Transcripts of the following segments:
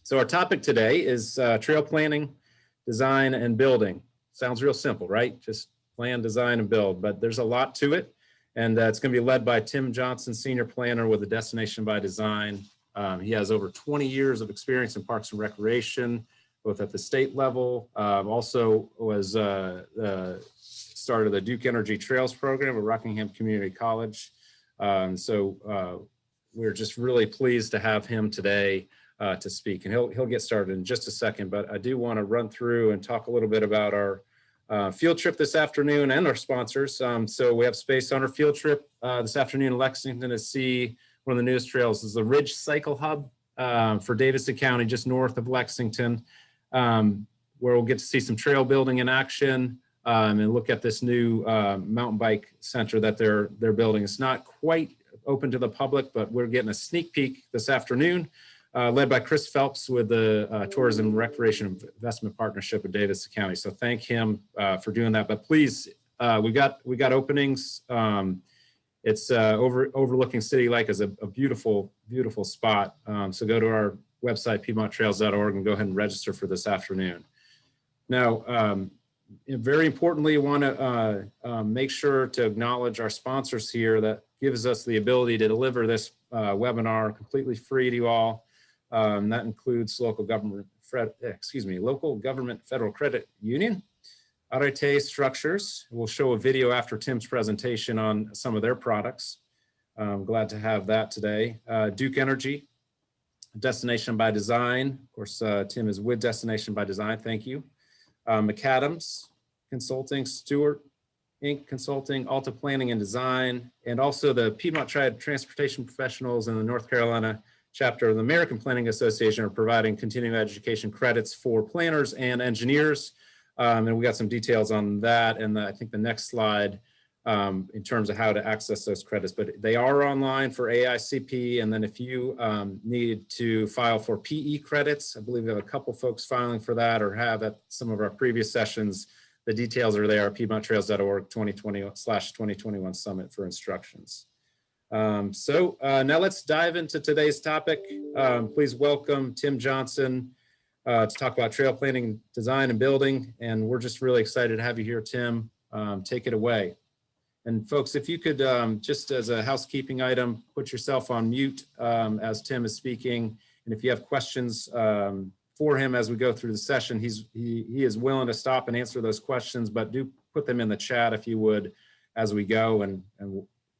So our topic today is trail planning, design, and building. Sounds real simple, right? Just plan, design, and build, but there's a lot to it. And it's going to be led by Tim Johnson, Senior Planner with the Destination by Design. He has over 20 years of experience in parks and recreation, both at the state level. Also was started the Duke Energy Trails program at Rockingham Community College. So we're just really pleased to have him today to speak, and he'll get started in just a second. But I do want to run through and talk a little bit about our field trip this afternoon and our sponsors. So we have space on our field trip this afternoon in Lexington to see one of the newest trails. Is the Ridge Cycle Hub for Davidson County, just north of Lexington, where we'll get to see some trail building in action and look at this new mountain bike center that they're building. It's not quite open to the public, but we're getting a sneak peek this afternoon, led by Chris Phelps with the Tourism Recreation Investment Partnership of Davidson County. So thank him for doing that. But please, we got openings. It's overlooking City Lake is a beautiful, beautiful spot. So go to our website, piedmonttrails.org, and go ahead and register for this afternoon. Now, very importantly, I want to make sure to acknowledge our sponsors here that gives us the ability to deliver this webinar completely free to you all. That includes local government federal credit union, Arete Structures. We'll show a video after Tim's presentation on some of their products. I'm glad to have that today. Duke Energy, Destination by Design. Of course, Tim is with Destination by Design. Thank you. McAdams Consulting, Stewart Inc. Consulting, Alta Planning and Design, and also the Piedmont Triad Transportation Professionals and the North Carolina chapter of the American Planning Association are providing continuing education credits for planners and engineers. And we got some details on that. And I think the next slide in terms of how to access those credits, but they are online for AICP. And then if you need to file for PE credits, I believe we have a couple folks filing for that or have at some of our previous sessions. The details are there at piedmonttrails.org 2020/2021 Summit for instructions. So now let's dive into today's topic. Please welcome Tim Johnson to talk about trail planning, design, and building. And we're just really excited to have you here, Tim. Take it away. And folks, if you could, just as a housekeeping item, put yourself on mute as Tim is speaking. And if you have questions for him as we go through the session, he is willing to stop and answer those questions, but do put them in the chat if you would as we go, and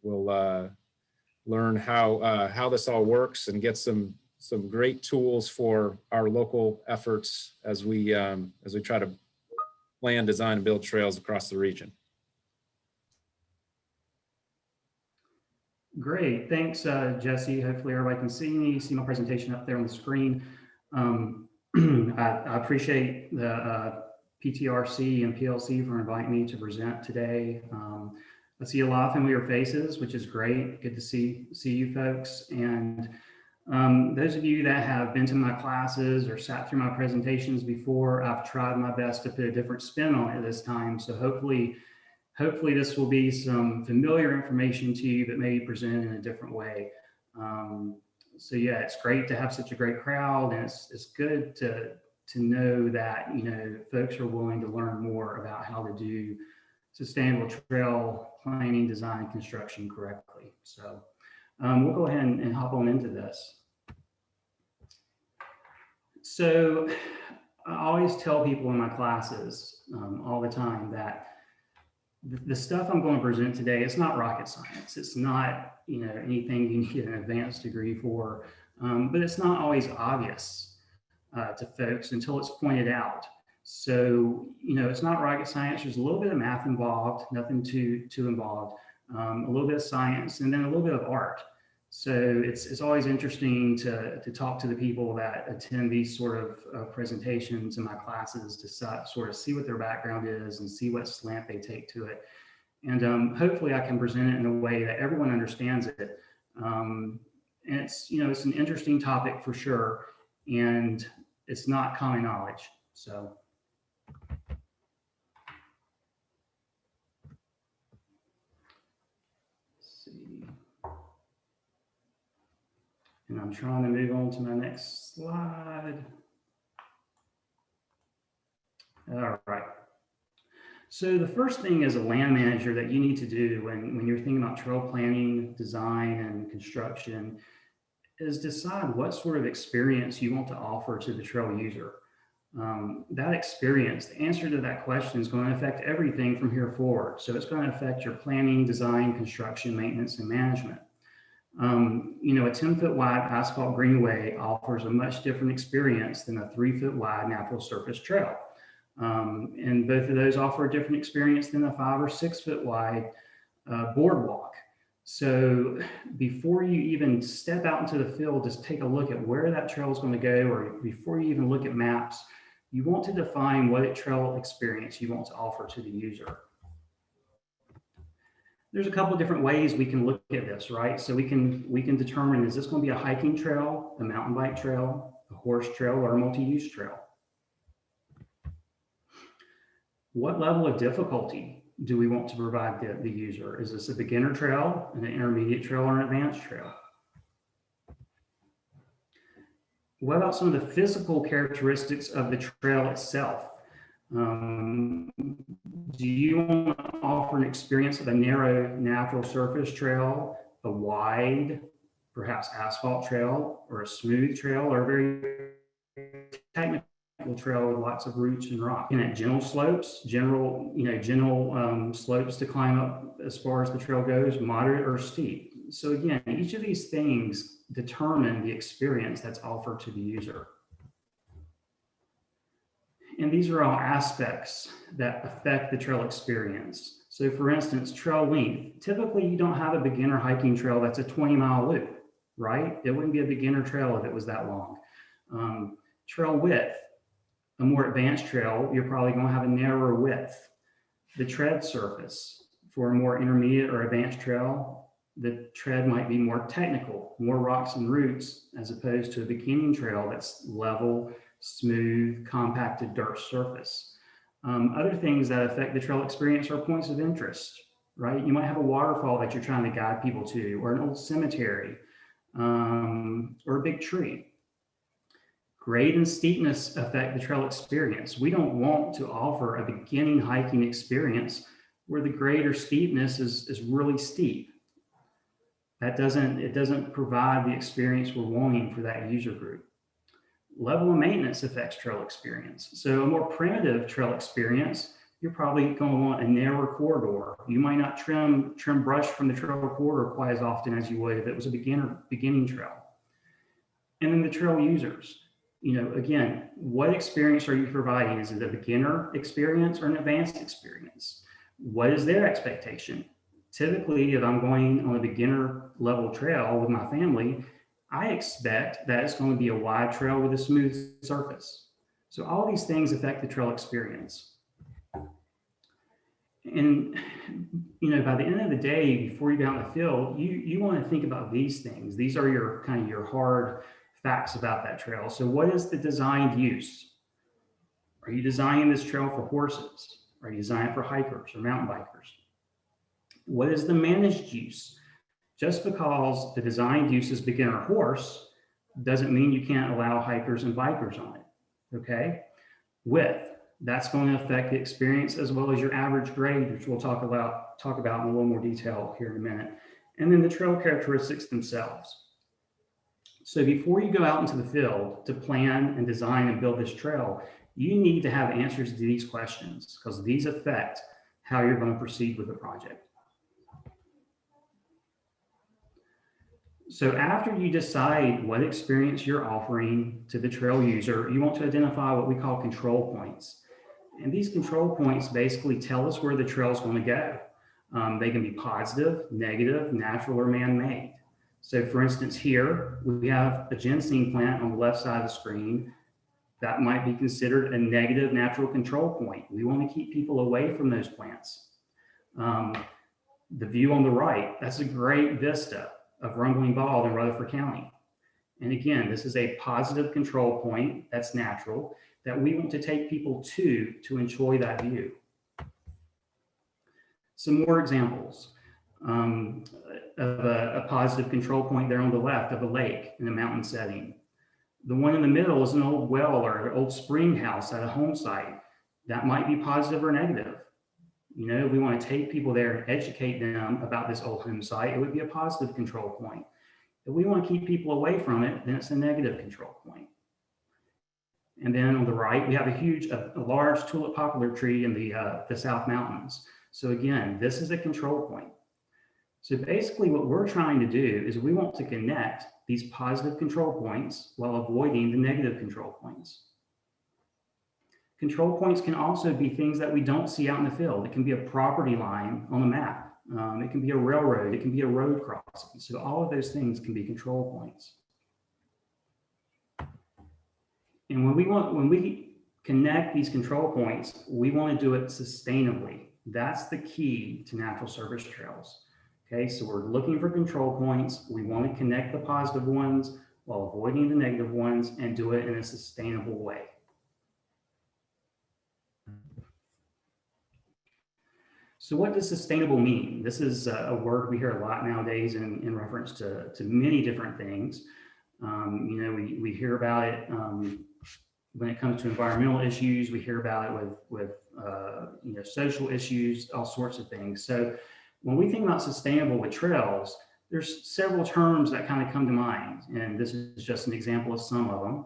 we'll learn how this all works and get some great tools for our local efforts as we try to plan, design, and build trails across the region. Great, thanks, Jesse. Hopefully everybody can see me, see my presentation up there on the screen. I appreciate the PTRC and PLC for inviting me to present today. I see a lot of familiar faces, which is great. Good to see you folks. And those of you that have been to my classes or sat through my presentations before, I've tried my best to put a different spin on it this time. So hopefully this will be some familiar information to you, but maybe presented in a different way. So yeah, it's great to have such a great crowd, and it's good to know that, you know, folks are willing to learn more about how to do sustainable trail planning, design, and construction correctly. So we'll go ahead and hop on into this. So I always tell people in my classes all the time that the stuff I'm going to present today, it's not rocket science. It's not, you know, anything you need an advanced degree for, but it's not always obvious to folks until it's pointed out. So, you know, it's not rocket science. There's a little bit of math involved, nothing too involved, a little bit of science, and then a little bit of art. So it's always interesting to talk to the people that attend these sort of presentations in my classes to sort of see what their background is and see what slant they take to it. And hopefully I can present it in a way that everyone understands it. And it's, you know, it's an interesting topic for sure, and it's not common knowledge. So. And I'm trying to move on to my next slide. All right. So the first thing as a land manager that you need to do when you're thinking about trail planning, design, and construction is decide what sort of experience you want to offer to the trail user. That experience, the answer to that question is going to affect everything from here forward. So it's going to affect your planning, design, construction, maintenance, and management. You know, a 10-foot wide asphalt greenway offers a much different experience than a 3-foot wide natural surface trail. And both of those offer a different experience than a 5 or 6-foot wide boardwalk. So before you even step out into the field, just take a look at where that trail is going to go, or before you even look at maps, you want to define what trail experience you want to offer to the user. There's a couple of different ways we can look at this, right? So we can determine, is this going to be a hiking trail, a mountain bike trail, a horse trail, or a multi-use trail? What level of difficulty do we want to provide the user? Is this a beginner trail, an intermediate trail, or an advanced trail? What about some of the physical characteristics of the trail itself? Do you want to offer an experience of a narrow natural surface trail, a wide, perhaps asphalt trail, or a smooth trail, or a very technical trail with lots of roots and rock? And at gentle slopes, general slopes to climb up as far as the trail goes, moderate or steep. So again, each of these things determine the experience that's offered to the user. And these are all aspects that affect the trail experience. So for instance, trail length. Typically, you don't have a beginner hiking trail that's a 20-mile loop, right? It wouldn't be a beginner trail if it was that long. Trail width. A more advanced trail, you're probably going to have a narrower width. The tread surface. For a more intermediate or advanced trail, the tread might be more technical, more rocks and roots, as opposed to a beginning trail that's level, smooth, compacted dirt surface. Other things that affect the trail experience are points of interest, right? You might have a waterfall that you're trying to guide people to, or an old cemetery, or a big tree. Grade and steepness affect the trail experience. We don't want to offer a beginning hiking experience where the grade or steepness is really steep. It doesn't provide the experience we're wanting for that user group. Level of maintenance affects trail experience. So a more primitive trail experience, you're probably going to want a narrower corridor. You might not trim brush from the trail corridor quite as often as you would if it was a beginning trail. And then the trail users. You know, again, what experience are you providing? Is it a beginner experience or an advanced experience? What is their expectation? Typically, if I'm going on a beginner level trail with my family, I expect that it's going to be a wide trail with a smooth surface. So all these things affect the trail experience. And, you know, by the end of the day, before you get out in the field, you want to think about these things. These are your kind of your hard facts about that trail. So what is the designed use? Are you designing this trail for horses? Are you designing it for hikers or mountain bikers? What is the managed use? Just because the designed use is beginner horse doesn't mean you can't allow hikers and bikers on it, okay? Width, that's going to affect the experience as well as your average grade, which we'll talk about in a little more detail here in a minute. And then the trail characteristics themselves. So before you go out into the field to plan and design and build this trail, you need to have answers to these questions because these affect how you're going to proceed with the project. So after you decide what experience you're offering to the trail user, you want to identify what we call control points. And these control points basically tell us where the trail is going to go. They can be positive, negative, natural, or man-made. So for instance, here we have a ginseng plant on the left side of the screen. That might be considered a negative natural control point. We want to keep people away from those plants. The view on the right, that's a great vista of Rumbling Bald in Rutherford County. And again, this is a positive control point that's natural that we want to take people to enjoy that view. Some more examples of a positive control point there on the left of a lake in a mountain setting. The one in the middle is an old well or an old spring house at a home site. That might be positive or negative. You know, we want to take people there and educate them about this old home site. It would be a positive control point. If we want to keep people away from it, then it's a negative control point. And then on the right, we have a large tulip poplar tree in the South Mountains. So again, this is a control point. So basically what we're trying to do is we want to connect these positive control points while avoiding the negative control points. Control points can also be things that we don't see out in the field. It can be a property line on a map. It can be a railroad. It can be a road crossing. So all of those things can be control points. And when we connect these control points, we want to do it sustainably. That's the key to natural surface trails. Okay, so we're looking for control points. We want to connect the positive ones while avoiding the negative ones and do it in a sustainable way. So what does sustainable mean? This is a word we hear a lot nowadays in reference to many different things. You know, we hear about it when it comes to environmental issues. We hear about it with you know, social issues, all sorts of things. So when we think about sustainable with trails, there's several terms that kind of come to mind, and this is just an example of some of them.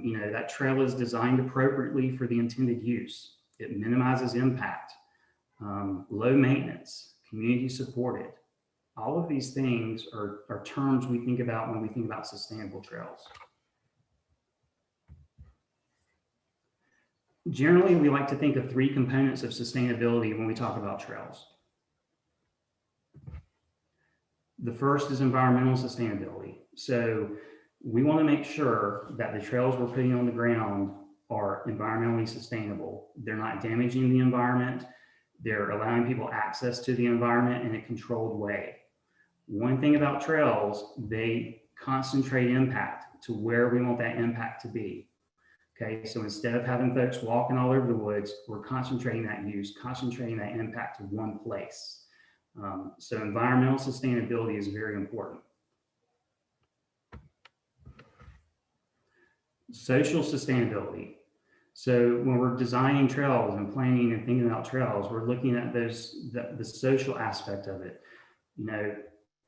You know, that trail is designed appropriately for the intended use. It minimizes impact. Low maintenance, community supported. All of these things are terms we think about when we think about sustainable trails. Generally, we like to think of three components of sustainability when we talk about trails. The first is environmental sustainability. So we want to make sure that the trails we're putting on the ground are environmentally sustainable. They're not damaging the environment. They're allowing people access to the environment in a controlled way. One thing about trails, they concentrate impact to where we want that impact to be. Okay, so instead of having folks walking all over the woods, we're concentrating that use, concentrating that impact to one place. So environmental sustainability is very important. Social sustainability. So when we're designing trails and planning and thinking about trails, we're looking at the social aspect of it. You know,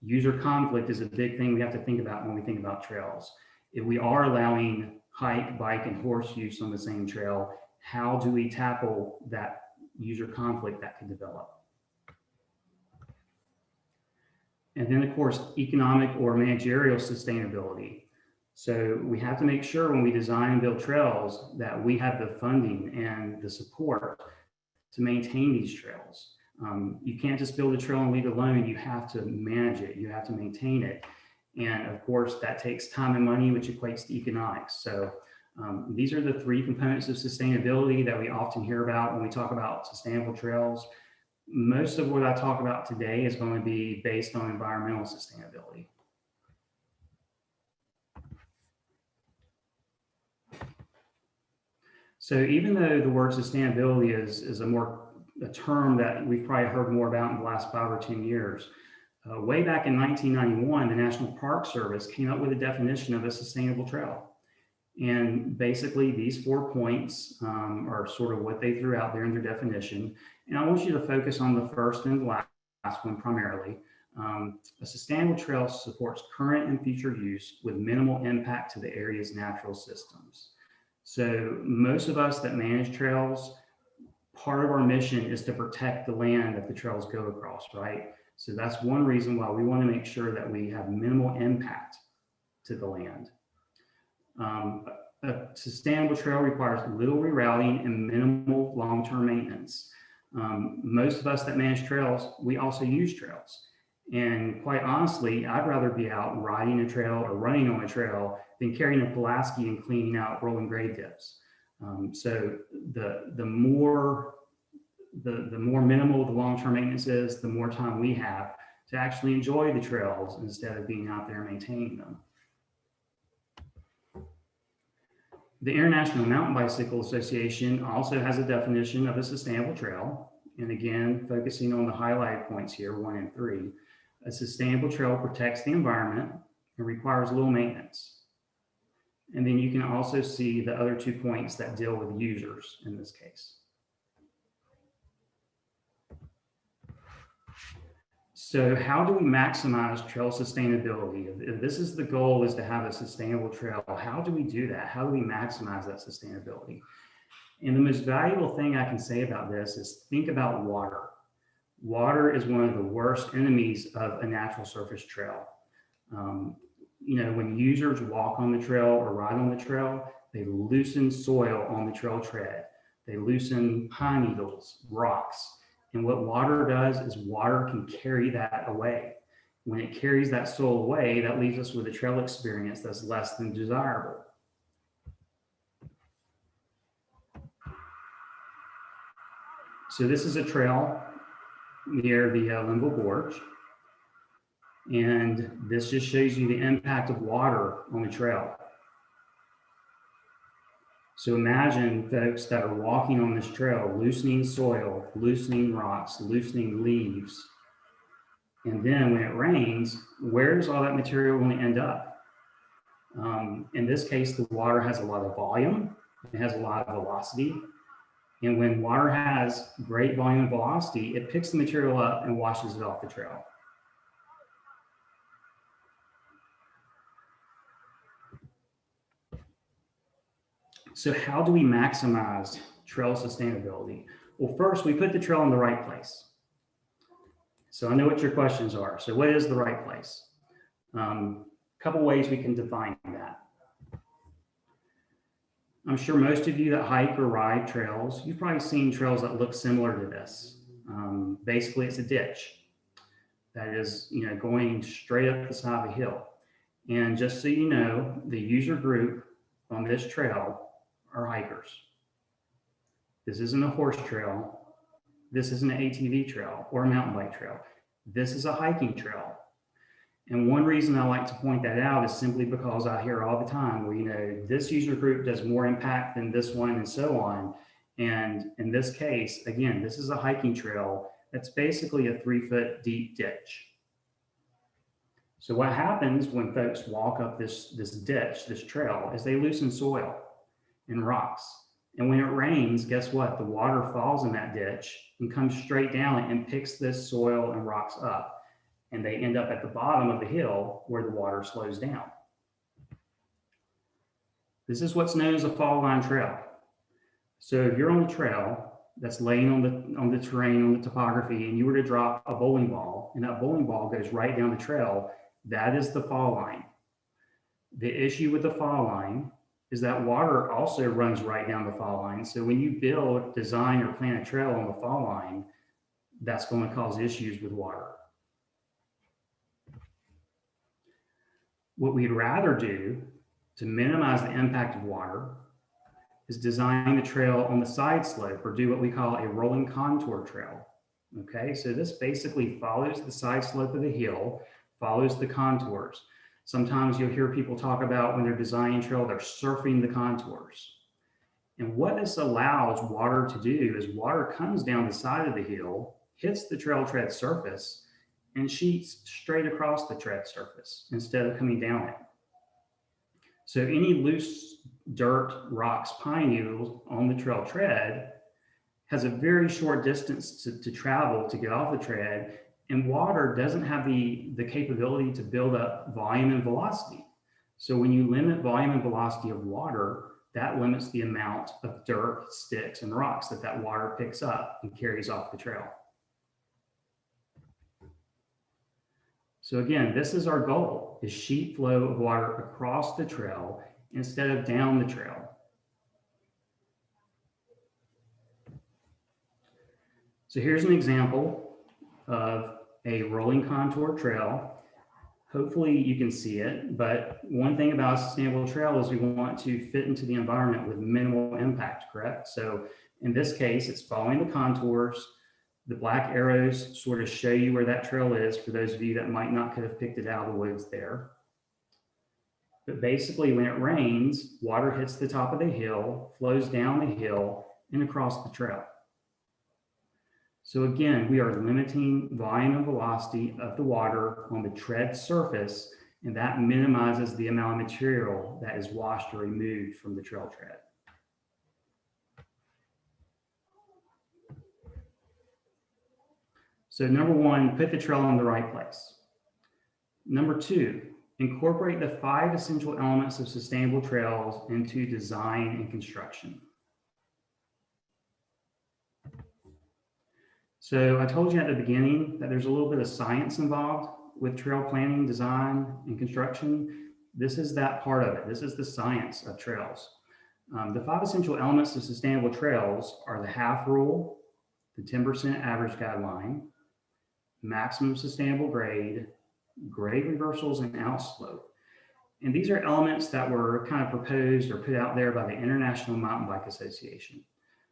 user conflict is a big thing we have to think about when we think about trails. If we are allowing hike, bike, and horse use on the same trail, how do we tackle that user conflict that could develop? And then, of course, economic or managerial sustainability. So we have to make sure when we design and build trails that we have the funding and the support to maintain these trails. You can't just build a trail and leave it alone. You have to manage it. You have to maintain it. And of course, that takes time and money, which equates to economics. So these are the three components of sustainability that we often hear about when we talk about sustainable trails. Most of what I talk about today is going to be based on environmental sustainability. So even though the word sustainability is a term that we've probably heard more about in the last 5 or 10 years, way back in 1991, the National Park Service came up with a definition of a sustainable trail. And basically these 4 points are sort of what they threw out there in their definition. And I want you to focus on the first and the last one primarily. A sustainable trail supports current and future use with minimal impact to the area's natural systems. So most of us that manage trails, part of our mission is to protect the land that the trails go across, right? So that's one reason why we want to make sure that we have minimal impact to the land. A sustainable trail requires little rerouting and minimal long-term maintenance. Most of us that manage trails, we also use trails. And quite honestly, I'd rather be out riding a trail or running on a trail than carrying a Pulaski and cleaning out rolling grade dips. So the more minimal the long-term maintenance is, the more time we have to actually enjoy the trails instead of being out there maintaining them. The International Mountain Bicycle Association also has a definition of a sustainable trail. And again, focusing on the highlighted points here, 1 and 3, a sustainable trail protects the environment and requires little maintenance. And then you can also see the other 2 points that deal with users in this case. So how do we maximize trail sustainability? If this is the goal, is to have a sustainable trail, how do we do that? How do we maximize that sustainability? And the most valuable thing I can say about this is think about water. Water is one of the worst enemies of a natural surface trail. You know, when users walk on the trail or ride on the trail, they loosen soil on the trail tread. They loosen pine needles, rocks. And what water does is water can carry that away. When it carries that soil away, that leaves us with a trail experience that's less than desirable. So this is a trail near the Linville Gorge. And this just shows you the impact of water on the trail. So imagine folks that are walking on this trail, loosening soil, loosening rocks, loosening leaves. And then when it rains, where's all that material going to end up? In this case, the water has a lot of volume, it has a lot of velocity. And when water has great volume and velocity, it picks the material up and washes it off the trail. So how do we maximize trail sustainability? Well, first, we put the trail in the right place. So I know what your questions are. So what is the right place? A couple ways we can define that. I'm sure most of you that hike or ride trails, you've probably seen trails that look similar to this. Basically, it's a ditch that is, you know, going straight up the side of a hill. And just so you know, the user group on this trail are hikers. This isn't a horse trail. This isn't an ATV trail or a mountain bike trail. This is a hiking trail. And one reason I like to point that out is simply because I hear all the time, well, you know, this user group does more impact than this one and so on. And in this case, again, this is a hiking trail that's basically a 3-foot deep ditch. So what happens when folks walk up this ditch, this trail, is they loosen soil and rocks. And when it rains, guess what? The water falls in that ditch and comes straight down and picks this soil and rocks up. And they end up at the bottom of the hill where the water slows down. This is what's known as a fall line trail. So if you're on the trail that's laying on the terrain, on the topography, and you were to drop a bowling ball, and that bowling ball goes right down the trail, that is the fall line. The issue with the fall line is that water also runs right down the fall line. So when you build, design, or plan a trail on the fall line, that's going to cause issues with water. What we'd rather do to minimize the impact of water is design the trail on the side slope, or do what we call a rolling contour trail. Okay, so this basically follows the side slope of the hill, follows the contours. Sometimes you'll hear people talk about when they're designing trail, they're surfing the contours. And what this allows water to do is water comes down the side of the hill, hits the trail tread surface, and sheets straight across the tread surface instead of coming down it. So any loose dirt, rocks, pine needles on the trail tread has a very short distance to travel to get off the tread. And water doesn't have the capability to build up volume and velocity. So when you limit volume and velocity of water, that limits the amount of dirt, sticks, and rocks that water picks up and carries off the trail. So again, this is our goal, is sheet flow of water across the trail instead of down the trail. So here's an example of a rolling contour trail. Hopefully you can see it, but one thing about a sustainable trail is we want to fit into the environment with minimal impact, correct? So in this case, it's following the contours. The black arrows sort of show you where that trail is for those of you that might not could have picked it out of the woods there. But basically when it rains, water hits the top of the hill, flows down the hill and across the trail. So again, we are limiting volume and velocity of the water on the tread surface and that minimizes the amount of material that is washed or removed from the trail tread. So number one, put the trail in the right place. Number two, incorporate the 5 essential elements of sustainable trails into design and construction. So I told you at the beginning that there's a little bit of science involved with trail planning, design, and construction. This is that part of it. This is the science of trails. The 5 essential elements of sustainable trails are the half rule, the 10% average guideline, maximum sustainable grade, grade reversals, and outslope. And these are elements that were kind of proposed or put out there by the International Mountain Bike Association.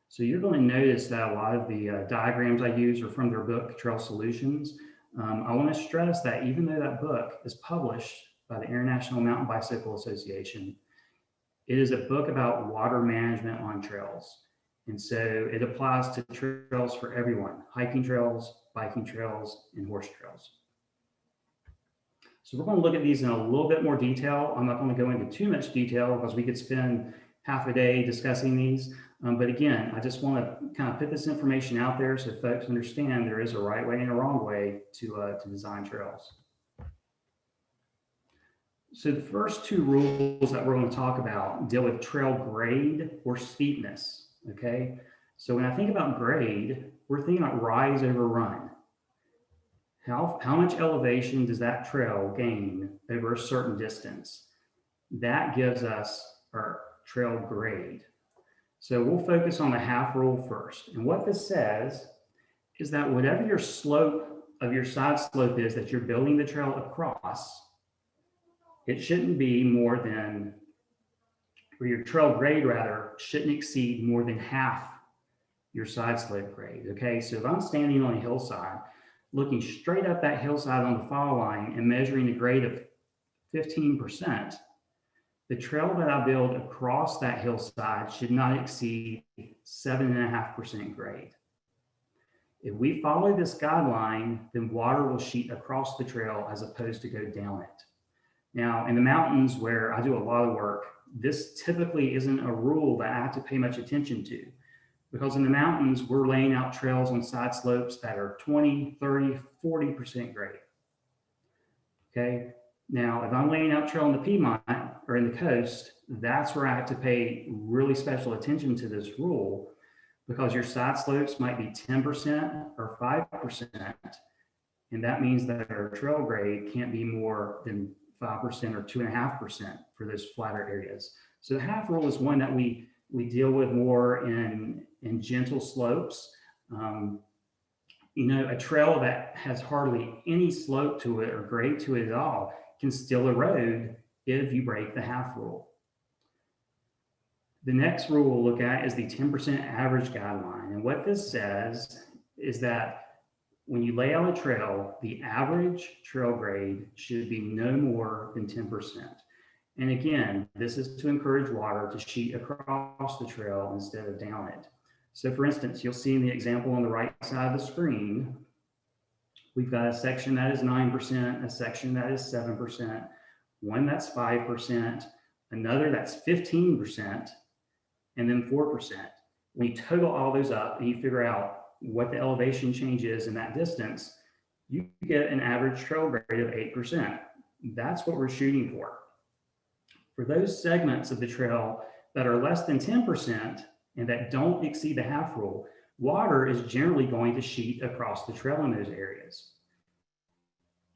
So you're going to notice that a lot of the diagrams I use are from their book, Trail Solutions. I want to stress that even though that book is published by the International Mountain Bicycle Association, it is a book about water management on trails. And so it applies to trails for everyone: hiking trails, biking trails, and horse trails. So we're going to look at these in a little bit more detail. I'm not going to go into too much detail because we could spend half a day discussing these. But again, I just want to kind of put this information out there so folks understand there is a right way and a wrong way to design trails. So the first 2 rules that we're going to talk about deal with trail grade or steepness. Okay, so when I think about grade, we're thinking about rise over run. How much elevation does that trail gain over a certain distance? That gives us our trail grade. So we'll focus on the half rule first. And what this says is that whatever your slope of your side slope is that you're building the trail across, it shouldn't be more than, or your trail grade rather, shouldn't exceed more than half your side slope grade. Okay, so if I'm standing on a hillside, looking straight up that hillside on the fall line and measuring a grade of 15%, the trail that I build across that hillside should not exceed 7.5% grade. If we follow this guideline, then water will sheet across the trail as opposed to go down it. Now, in the mountains where I do a lot of work, this typically isn't a rule that I have to pay much attention to, because in the mountains, we're laying out trails on side slopes that are 20, 30, 40% grade. Okay. Now, if I'm laying out trail in the Piedmont or in the coast, that's where I have to pay really special attention to this rule, because your side slopes might be 10% or 5%. And that means that our trail grade can't be more than 5% or 2.5% for those flatter areas. So the half rule is one that we deal with more in gentle slopes. You know, a trail that has hardly any slope to it or grade to it at all can still erode if you break the half rule. The next rule we'll look at is the 10% average guideline. And what this says is that when you lay out a trail, the average trail grade should be no more than 10%. And again, this is to encourage water to sheet across the trail instead of down it. So for instance, you'll see in the example on the right side of the screen, we've got a section that is 9%, a section that is 7%, one that's 5%, another that's 15%, and then 4%. When you total all those up and you figure out what the elevation change is in that distance, you get an average trail grade of 8%. That's what we're shooting for. For those segments of the trail that are less than 10% and that don't exceed the half rule, water is generally going to sheet across the trail in those areas.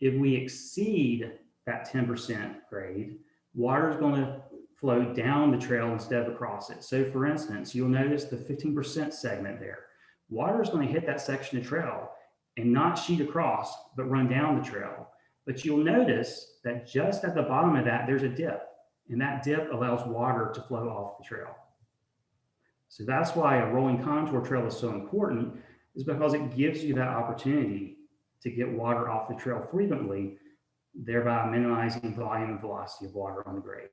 If we exceed that 10% grade, water is going to flow down the trail instead of across it. So for instance, you'll notice the 15% segment there. Water is going to hit that section of trail and not sheet across, but run down the trail. But you'll notice that just at the bottom of that, there's a dip, and that dip allows water to flow off the trail. So that's why a rolling contour trail is so important, is because it gives you that opportunity to get water off the trail frequently, thereby minimizing volume and velocity of water on the grade.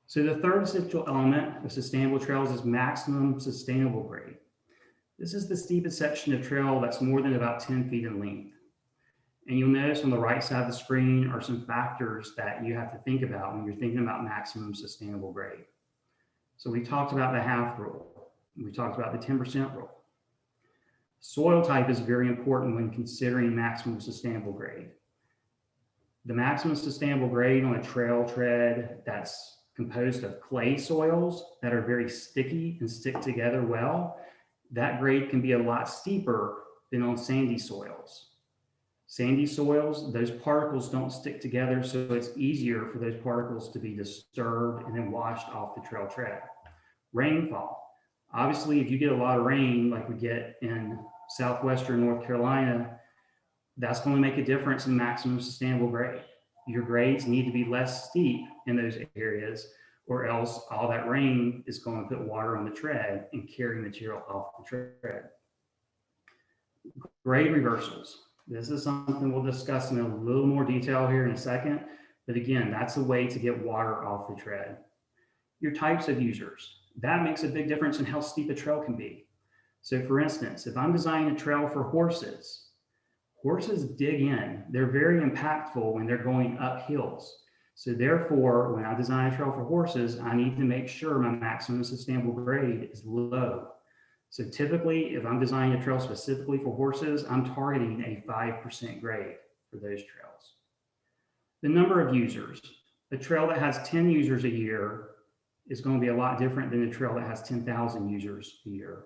So the third essential element of sustainable trails is maximum sustainable grade. This is the steepest section of trail that's more than about 10 feet in length. And you'll notice on the right side of the screen are some factors that you have to think about when you're thinking about maximum sustainable grade. So we talked about the half rule. We talked about the 10% rule. Soil type is very important when considering maximum sustainable grade. The maximum sustainable grade on a trail tread that's composed of clay soils that are very sticky and stick together well, that grade can be a lot steeper than on sandy soils. Sandy soils, those particles don't stick together, so it's easier for those particles to be disturbed and then washed off the trail tread. Rainfall. Obviously, if you get a lot of rain like we get in southwestern North Carolina, that's going to make a difference in maximum sustainable grade. Your grades need to be less steep in those areas, or else all that rain is going to put water on the tread and carry material off the tread. Grade reversals. This is something we'll discuss in a little more detail here in a second, but again, that's a way to get water off the tread. Your types of users. That makes a big difference in how steep a trail can be. So for instance, if I'm designing a trail for horses, horses dig in. They're very impactful when they're going up hills. So therefore, when I design a trail for horses, I need to make sure my maximum sustainable grade is low. So typically, if I'm designing a trail specifically for horses, I'm targeting a 5% grade for those trails. The number of users. A trail that has 10 users a year is going to be a lot different than a trail that has 10,000 users a year.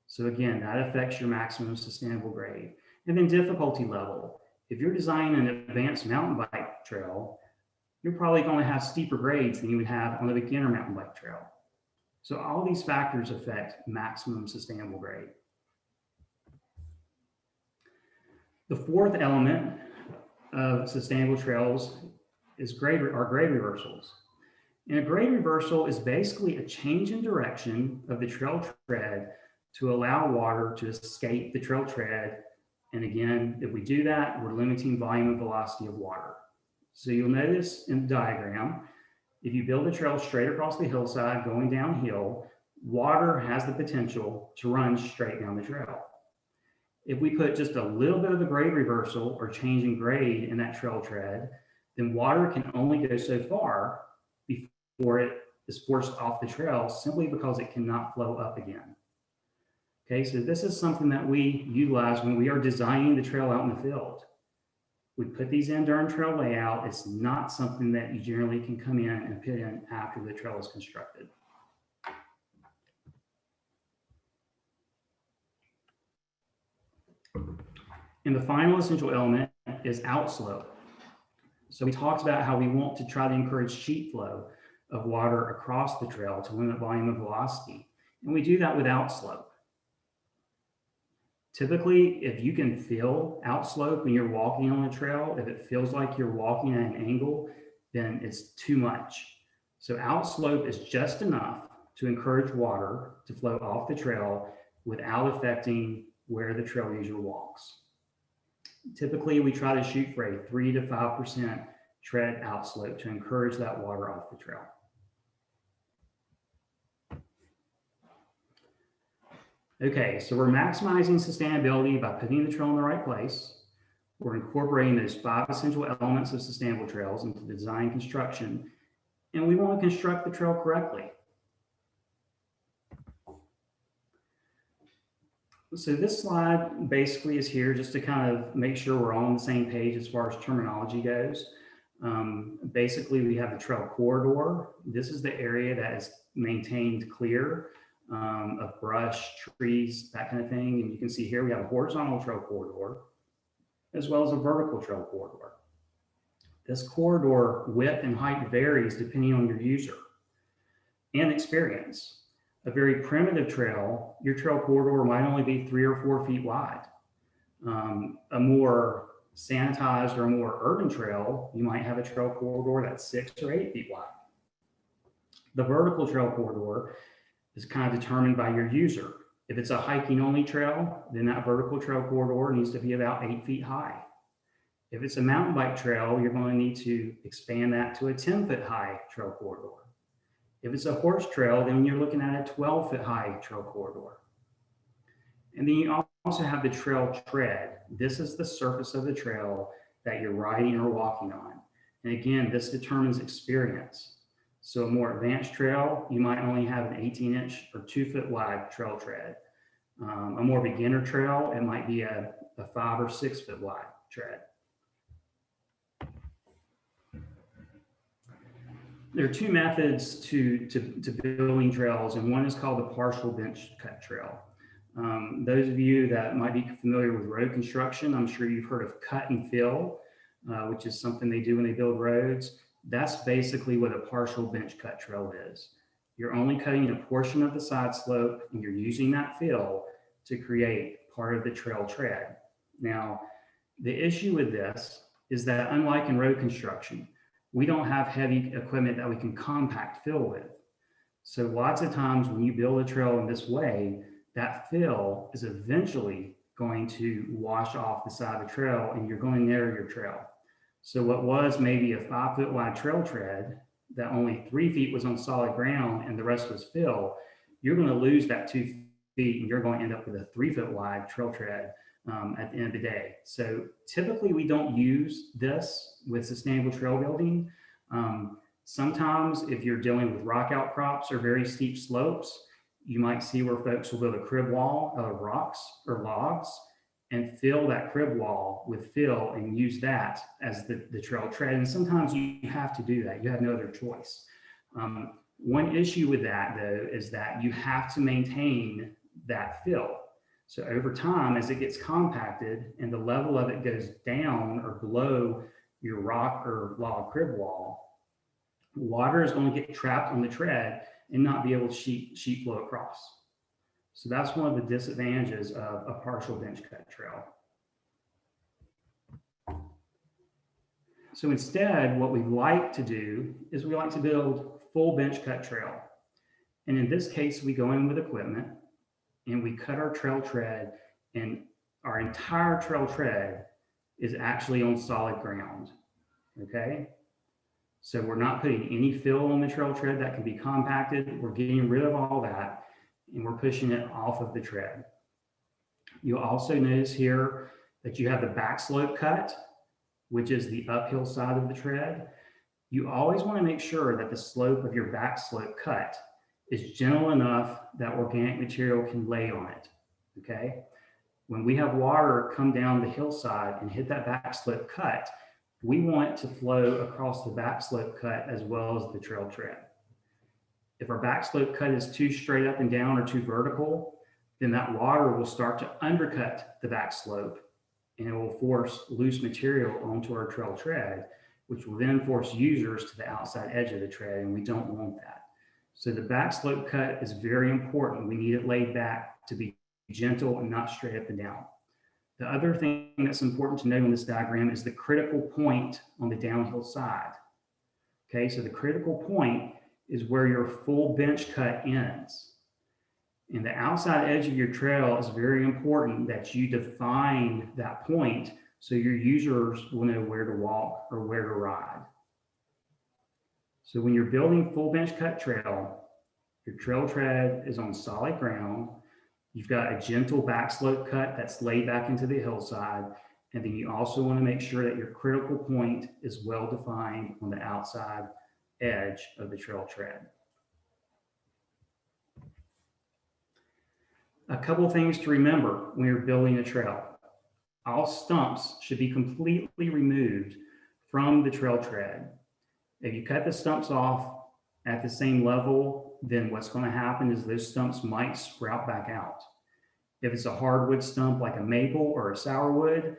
So again, that affects your maximum sustainable grade. And then difficulty level. If you're designing an advanced mountain bike trail, you're probably going to have steeper grades than you would have on a beginner mountain bike trail. So all these factors affect maximum sustainable grade. The fourth element of sustainable trails is grade reversals. And a grade reversal is basically a change in direction of the trail tread to allow water to escape the trail tread. And again, if we do that, we're limiting volume and velocity of water. So you'll notice in the diagram, if you build a trail straight across the hillside going downhill, water has the potential to run straight down the trail. If we put just a little bit of a grade reversal or change in grade in that trail tread, then water can only go so far before it is forced off the trail simply because it cannot flow up again. Okay, so this is something that we utilize when we are designing the trail out in the field. We put these in during trail layout. It's not something that you generally can come in and put in after the trail is constructed. And the final essential element is outslope. So we talked about how we want to try to encourage sheet flow of water across the trail to limit volume and velocity. And we do that with outslope. Typically, if you can feel outslope when you're walking on a trail, if it feels like you're walking at an angle, then it's too much. So outslope is just enough to encourage water to flow off the trail without affecting where the trail user walks. Typically, we try to shoot for a 3 to 5% tread outslope to encourage that water off the trail. Okay, so we're maximizing sustainability by putting the trail in the right place. We're incorporating those 5 essential elements of sustainable trails into the design and construction, and we want to construct the trail correctly. So this slide basically is here just to kind of make sure we're all on the same page as far as terminology goes. Basically, we have the trail corridor. This is the area that is maintained clear of brush, trees, that kind of thing. And you can see here we have a horizontal trail corridor as well as a vertical trail corridor. This corridor width and height varies depending on your user and experience. A very primitive trail, your trail corridor might only be 3 or 4 feet wide. A more sanitized or more urban trail, you might have a trail corridor that's 6 or 8 feet wide. The vertical trail corridor is kind of determined by your user. If it's a hiking only trail, then that vertical trail corridor needs to be about 8 feet high. If it's a mountain bike trail, you're going to need to expand that to a 10-foot high trail corridor. If it's a horse trail, then you're looking at a 12-foot high trail corridor. And then you also have the trail tread. This is the surface of the trail that you're riding or walking on. And again, this determines experience. So a more advanced trail, you might only have an 18-inch or 2-foot wide trail tread. A more beginner trail, it might be a 5 or 6 foot wide tread. There are two methods to building trails, and one is called the partial bench cut trail. Those of you that might be familiar with road construction, I'm sure you've heard of cut and fill, which is something they do when they build roads. That's basically what a partial bench cut trail is. You're only cutting a portion of the side slope, and you're using that fill to create part of the trail tread. Now, the issue with this is that unlike in road construction, we don't have heavy equipment that we can compact fill with. So lots of times when you build a trail in this way, that fill is eventually going to wash off the side of the trail, and you're going to narrow your trail. So what was maybe a 5 foot wide trail tread that only 3 feet was on solid ground and the rest was fill, you're going to lose that 2 feet, and you're going to end up with a 3 foot wide trail tread at the end of the day. So typically we don't use this with sustainable trail building. Sometimes if you're dealing with rock outcrops or very steep slopes, you might see where folks will build a crib wall out of rocks or logs and fill that crib wall with fill and use that as the trail tread. And sometimes you have to do that. You have no other choice. One issue with that, though, is that you have to maintain that fill. So over time, as it gets compacted and the level of it goes down or below your rock or log crib wall, water is going to get trapped on the tread and not be able to sheet flow across. So that's one of the disadvantages of a partial bench cut trail. So instead, what we like to do is we like to build full bench cut trail. And in this case, we go in with equipment and we cut our trail tread, and our entire trail tread is actually on solid ground, okay? So we're not putting any fill on the trail tread that can be compacted. We're getting rid of all that, and we're pushing it off of the tread. You'll also notice here that you have the back slope cut, which is the uphill side of the tread. You always want to make sure that the slope of your back slope cut is gentle enough that organic material can lay on it, okay? When we have water come down the hillside and hit that back slope cut, we want it to flow across the back slope cut as well as the trail tread. If our back slope cut is too straight up and down or too vertical, then that water will start to undercut the back slope, and it will force loose material onto our trail tread, which will then force users to the outside edge of the tread, and we don't want that. So the back slope cut is very important. We need it laid back to be gentle and not straight up and down. The other thing that's important to note on this diagram is the critical point on the downhill side. Okay, so the critical point is where your full bench cut ends. And the outside edge of your trail is very important that you define that point so your users will know where to walk or where to ride. So when you're building full bench cut trail, your trail tread is on solid ground. You've got a gentle back slope cut that's laid back into the hillside. And then you also want to make sure that your critical point is well defined on the outside edge of the trail tread. A couple things to remember when you're building a trail. All stumps should be completely removed from the trail tread. If you cut the stumps off at the same level, then what's going to happen is those stumps might sprout back out. If it's a hardwood stump like a maple or a sourwood,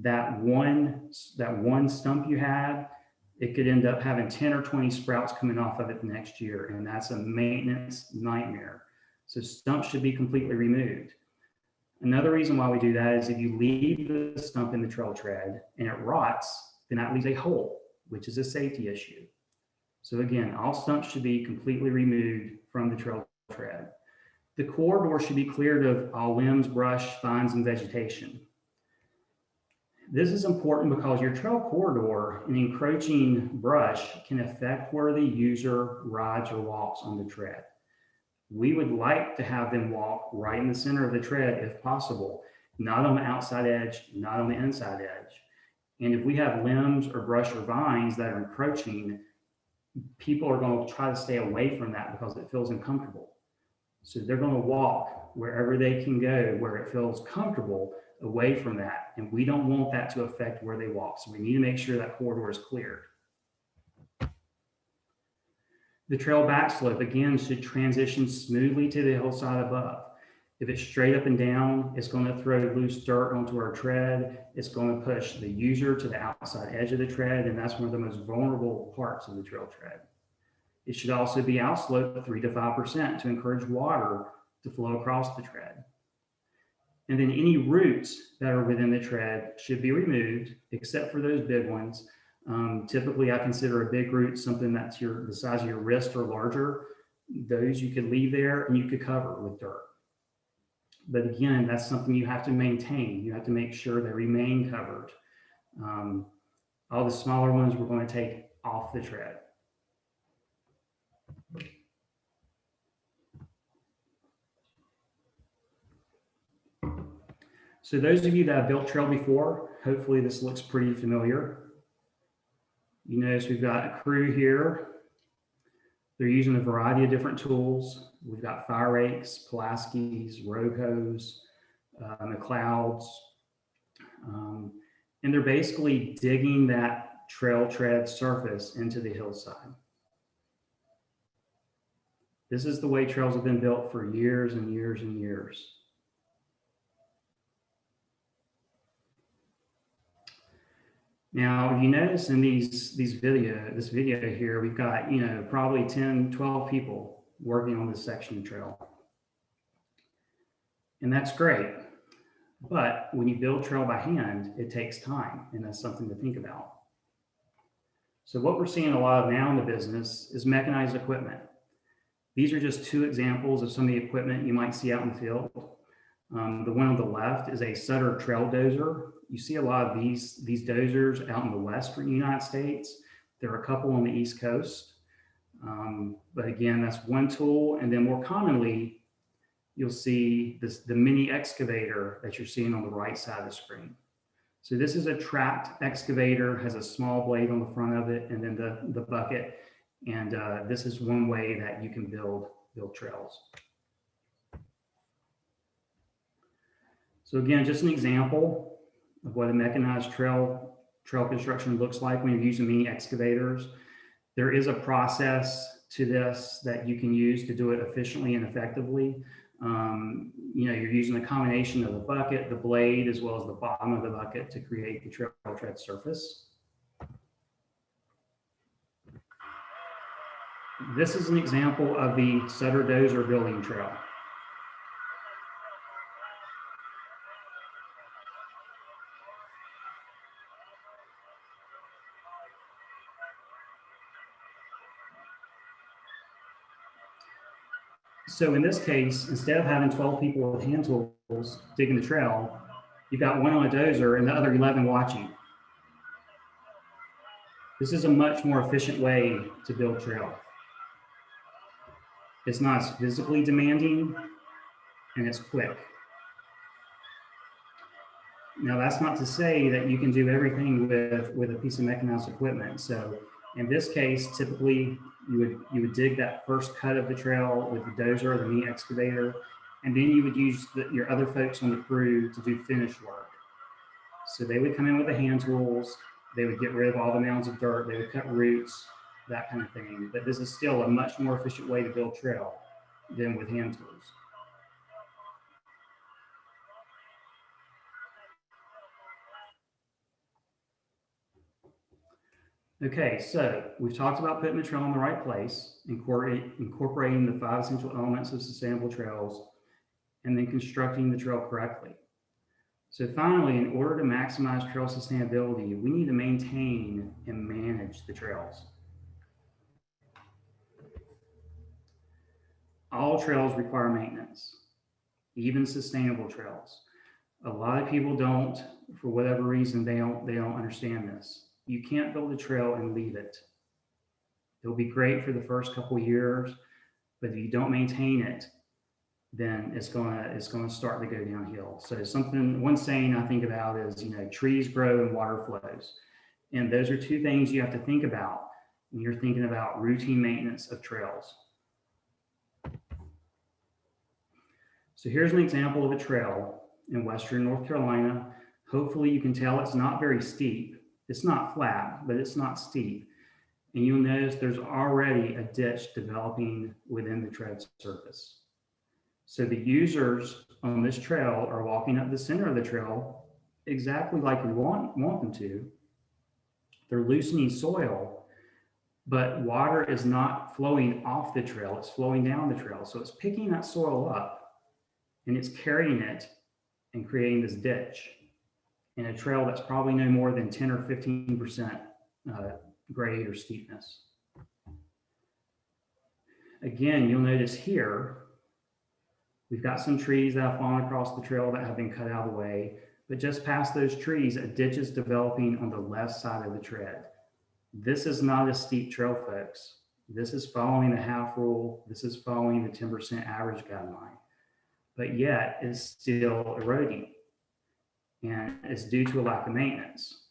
that one stump you had, it could end up having 10 or 20 sprouts coming off of it the next year, and that's a maintenance nightmare. So stumps should be completely removed. Another reason why we do that is if you leave the stump in the trail tread and it rots, then that leaves a hole, which is a safety issue. So again, all stumps should be completely removed from the trail tread. The corridor should be cleared of all limbs, brush, vines, and vegetation. This is important because your trail corridor and encroaching brush can affect where the user rides or walks on the tread. We would like to have them walk right in the center of the tread if possible. not on the outside edge, not on the inside edge. And if we have limbs or brush or vines that are encroaching, people are going to try to stay away from that because it feels uncomfortable. So they're going to walk wherever they can go, where it feels comfortable, away from that. And we don't want that to affect where they walk. So we need to make sure that corridor is cleared. The trail backslope, again, should transition smoothly to the hillside above. If it's straight up and down, it's going to throw loose dirt onto our tread. It's going to push the user to the outside edge of the tread, and that's one of the most vulnerable parts of the trail tread. It should also be outslope 3 to 5% to encourage water to flow across the tread. And then any roots that are within the tread should be removed, except for those big ones. Typically, I consider a big root something that's the size of your wrist or larger. Those you could leave there and you could cover with dirt. But again, that's something you have to maintain. You have to make sure they remain covered. All the smaller ones we're going to take off the tread. So those of you that have built trail before, hopefully this looks pretty familiar. You notice we've got a crew here. They're using a variety of different tools. We've got fire rakes, Pulaskis, rogue hoes, McLeods. And they're basically digging that trail tread surface into the hillside. This is the way trails have been built for years and years and years. Now, if you notice in this video here, we've got, probably 10, 12 people working on this section of trail. And that's great. But when you build trail by hand, it takes time, and that's something to think about. So what we're seeing a lot of now in the business is mechanized equipment. These are just 2 examples of some of the equipment you might see out in the field. The one on the left is a Sutter trail dozer. You see a lot of these dozers out in the western United States. There are a couple on the East Coast. But again, that's one tool. And then more commonly, you'll see the mini excavator that you're seeing on the right side of the screen. So this is a tracked excavator, has a small blade on the front of it, and then the bucket. And this is one way that you can build trails. So again, just an example of what a mechanized trail construction looks like when you're using mini excavators. There is a process to this that you can use to do it efficiently and effectively. You're using a combination of the bucket, the blade, as well as the bottom of the bucket to create the trail tread surface. This is an example of the Sutter dozer building trail. So in this case, instead of having 12 people with hand tools digging the trail, you've got one on a dozer and the other 11 watching. This is a much more efficient way to build trail. It's not as physically demanding, and it's quick. Now, that's not to say that you can do everything with a piece of mechanized equipment. So in this case, typically you would dig that first cut of the trail with the dozer or the mini excavator, and then you would use your other folks on the crew to do finish work. So they would come in with the hand tools, they would get rid of all the mounds of dirt, they would cut roots, that kind of thing. But this is still a much more efficient way to build trail than with hand tools. Okay, so we've talked about putting the trail in the right place, incorporating the 5 essential elements of sustainable trails, and then constructing the trail correctly. So finally, in order to maximize trail sustainability, we need to maintain and manage the trails. All trails require maintenance, even sustainable trails. A lot of people don't, for whatever reason, they don't understand this. You can't build a trail and leave it. It'll be great for the first couple years, but if you don't maintain it, then it's gonna start to go downhill. So one saying I think about is, trees grow and water flows. And those are two things you have to think about when you're thinking about routine maintenance of trails. So here's an example of a trail in Western North Carolina. Hopefully you can tell it's not very steep. It's not flat, but it's not steep. And you'll notice there's already a ditch developing within the tread surface. So the users on this trail are walking up the center of the trail exactly like we want them to. They're loosening soil, but water is not flowing off the trail, it's flowing down the trail. So it's picking that soil up and it's carrying it and creating this ditch in a trail that's probably no more than 10 or 15% grade or steepness. Again, you'll notice here, we've got some trees that have fallen across the trail that have been cut out of the way, but just past those trees, a ditch is developing on the left side of the tread. This is not a steep trail, folks. This is following the half rule. This is following the 10% average guideline, but yet it's still eroding, and it's due to a lack of maintenance.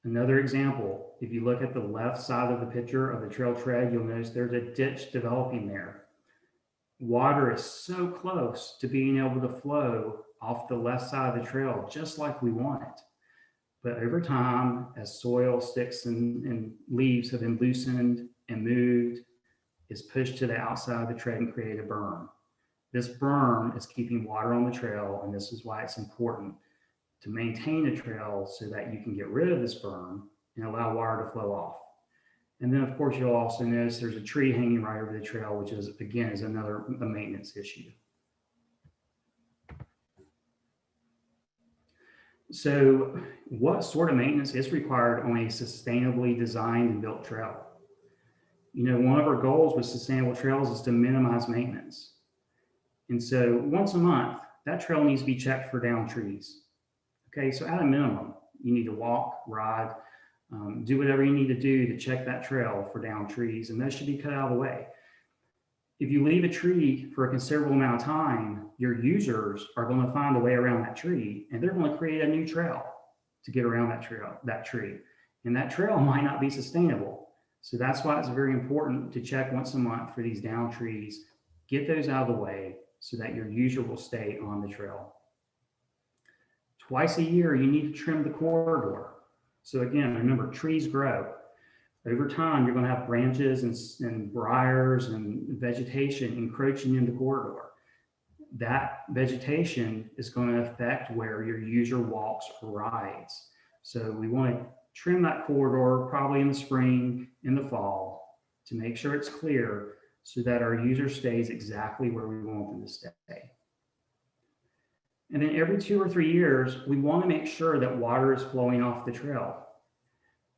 Another example, if you look at the left side of the picture of the trail tread, you'll notice there's a ditch developing there. Water is so close to being able to flow off the left side of the trail, just like we want it. But over time, as soil, sticks, and leaves have been loosened and moved, it's pushed to the outside of the tread and create a berm. This berm is keeping water on the trail, and this is why it's important to maintain a trail so that you can get rid of this berm and allow water to flow off. And then of course, you'll also notice there's a tree hanging right over the trail, which is, again, is another maintenance issue. So what sort of maintenance is required on a sustainably designed and built trail? One of our goals with sustainable trails is to minimize maintenance. And so once a month, that trail needs to be checked for downed trees. Okay, so at a minimum, you need to walk, ride, do whatever you need to do to check that trail for downed trees, and those should be cut out of the way. If you leave a tree for a considerable amount of time, your users are going to find a way around that tree, and they're going to create a new trail to get around that tree. And that trail might not be sustainable. So that's why it's very important to check once a month for these downed trees, get those out of the way so that your user will stay on the trail. Twice a year, you need to trim the corridor. So again, remember, trees grow. Over time, you're going to have branches and briars and vegetation encroaching in the corridor. That vegetation is going to affect where your user walks or rides. So we want to trim that corridor probably in the spring, in the fall, to make sure it's clear so that our user stays exactly where we want them to stay. And then every 2 or 3 years, we want to make sure that water is flowing off the trail.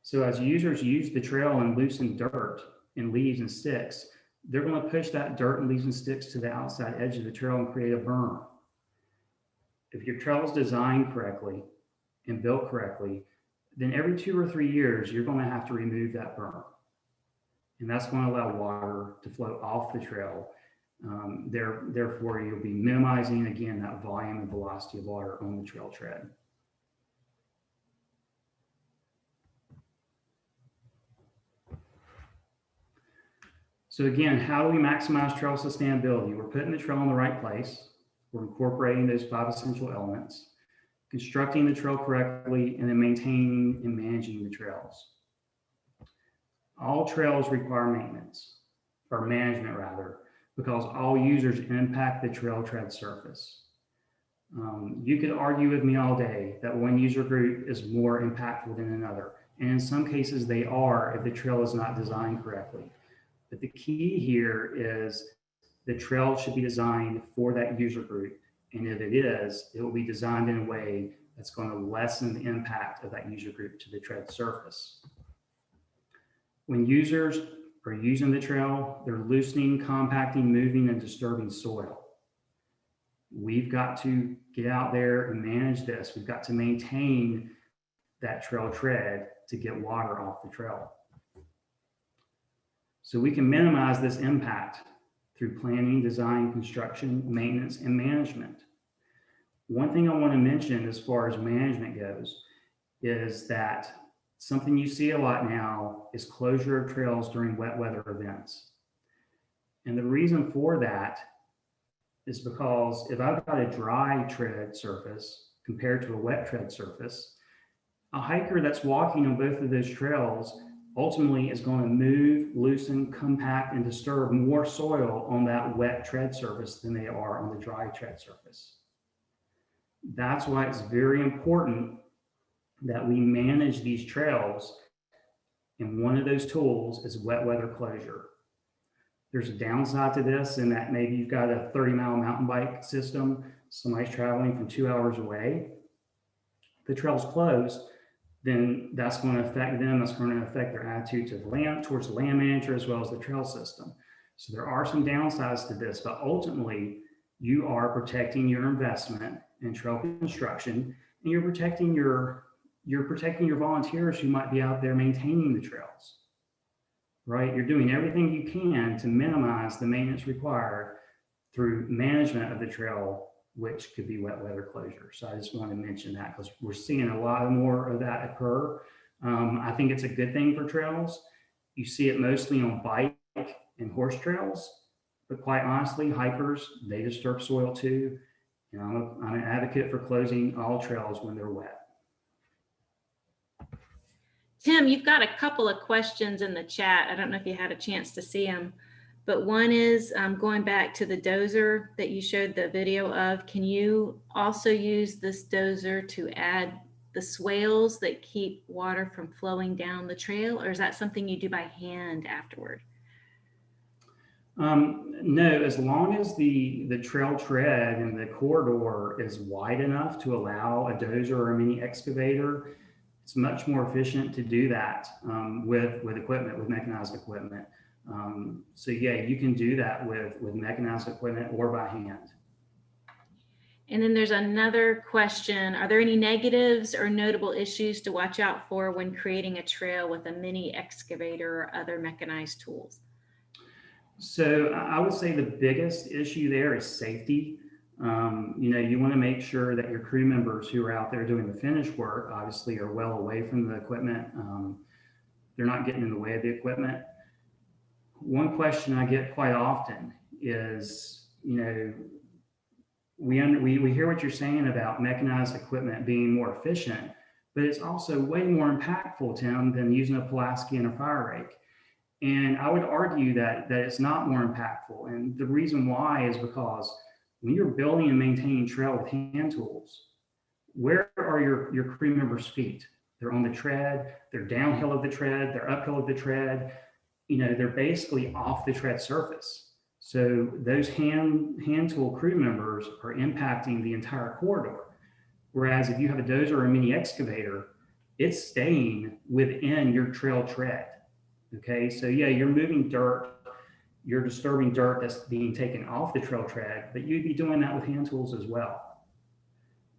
So as users use the trail and loosen dirt and leaves and sticks, they're going to push that dirt and leaves and sticks to the outside edge of the trail and create a berm. If your trail is designed correctly and built correctly, then every 2 or 3 years, you're going to have to remove that berm. And that's going to allow water to flow off the trail. Therefore, you'll be minimizing, again, that volume and velocity of water on the trail tread. So again, how do we maximize trail sustainability? We're putting the trail in the right place. We're incorporating those 5 essential elements, constructing the trail correctly, and then maintaining and managing the trails. All trails require maintenance, or management rather, because all users impact the trail tread surface. You could argue with me all day that one user group is more impactful than another. And in some cases they are if the trail is not designed correctly. But the key here is the trail should be designed for that user group. And if it is, it will be designed in a way that's going to lessen the impact of that user group to the tread surface. When users are using the trail, they're loosening, compacting, moving, and disturbing soil. We've got to get out there and manage this. We've got to maintain that trail tread to get water off the trail. So we can minimize this impact through planning, design, construction, maintenance, and management. One thing I want to mention as far as management goes is that something you see a lot now is closure of trails during wet weather events. And the reason for that is because if I've got a dry tread surface compared to a wet tread surface, a hiker that's walking on both of those trails ultimately is going to move, loosen, compact, and disturb more soil on that wet tread surface than they are on the dry tread surface. That's why it's very important that we manage these trails, and one of those tools is wet weather closure. There's a downside to this in that maybe you've got a 30-mile mountain bike system, somebody's traveling from 2 hours away. The trail's closed, then that's going to affect them. That's going to affect their attitude to the land, towards the land manager, as well as the trail system. So there are some downsides to this, but ultimately you are protecting your investment in trail construction, and you're protecting your volunteers who might be out there maintaining the trails, right? You're doing everything you can to minimize the maintenance required through management of the trail, which could be wet weather closure. So I just want to mention that because we're seeing a lot more of that occur. I think it's a good thing for trails. You see it mostly on bike and horse trails, but quite honestly, hikers, they disturb soil too. You know, I'm an advocate for closing all trails when they're wet. Tim, you've got a couple of questions in the chat. I don't know if you had a chance to see them, but one is going back to the dozer that you showed the video of. Can you also use this dozer to add the swales that keep water from flowing down the trail, or is that something you do by hand afterward? No, as long as the trail tread and the corridor is wide enough to allow a dozer or a mini excavator, it's much more efficient to do that with equipment, with mechanized equipment. So yeah, you can do that with mechanized equipment or by hand. And then there's another question. Are there any negatives or notable issues to watch out for when creating a trail with a mini excavator or other mechanized tools? So I would say the biggest issue there is safety. You know, you want to make sure that your crew members who are out there doing the finish work obviously are well away from the equipment. They're not getting in the way of the equipment. One question I get quite often is, you know, we hear what you're saying about mechanized equipment being more efficient, but it's also way more impactful, Tim, than using a Pulaski and a fire rake. And I would argue that it's not more impactful. And the reason why is because when you're building and maintaining trail with hand tools, where are your crew members' feet? They're on the tread, they're downhill of the tread, they're uphill of the tread. You know, they're basically off the tread surface. So those hand tool crew members are impacting the entire corridor. Whereas if you have a dozer or a mini excavator, it's staying within your trail tread. Okay, so yeah, you're moving dirt, you're disturbing dirt that's being taken off the trail tread, but you'd be doing that with hand tools as well.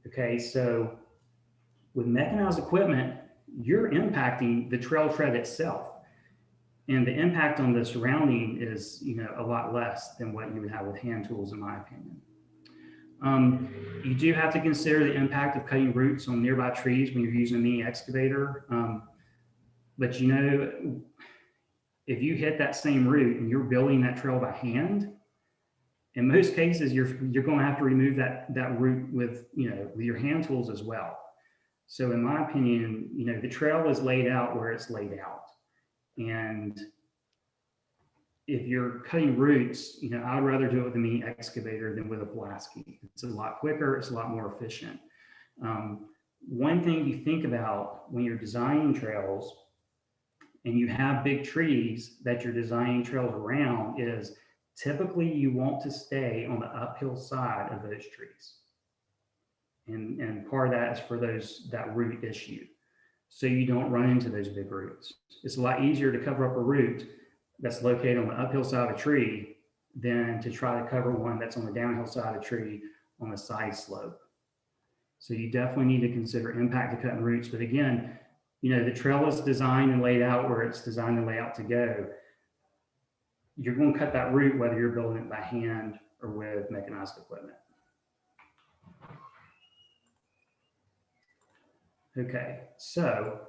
Okay, so with mechanized equipment, you're impacting the trail tread itself. And the impact on the surrounding is, you know, a lot less than what you would have with hand tools, in my opinion. You do have to consider the impact of cutting roots on nearby trees when you're using a mini excavator. But you know, if you hit that same root and you're building that trail by hand, in most cases, you're going to have to remove that root with, you know, with your hand tools as well. So in my opinion, you know, the trail is laid out where it's laid out. And if you're cutting roots, you know, I'd rather do it with a mini excavator than with a Pulaski. It's a lot quicker, it's a lot more efficient. One thing you think about when you're designing trails and you have big trees that you're designing trails around is typically you want to stay on the uphill side of those trees. And part of that is for that root issue. So you don't run into those big roots. It's a lot easier to cover up a root that's located on the uphill side of a tree than to try to cover one that's on the downhill side of a tree on the side slope. So you definitely need to consider impact to cutting roots. But again, you know, the trail is designed and laid out where it's designed and laid out to go. you're going to cut that route whether you're building it by hand or with mechanized equipment. Okay, so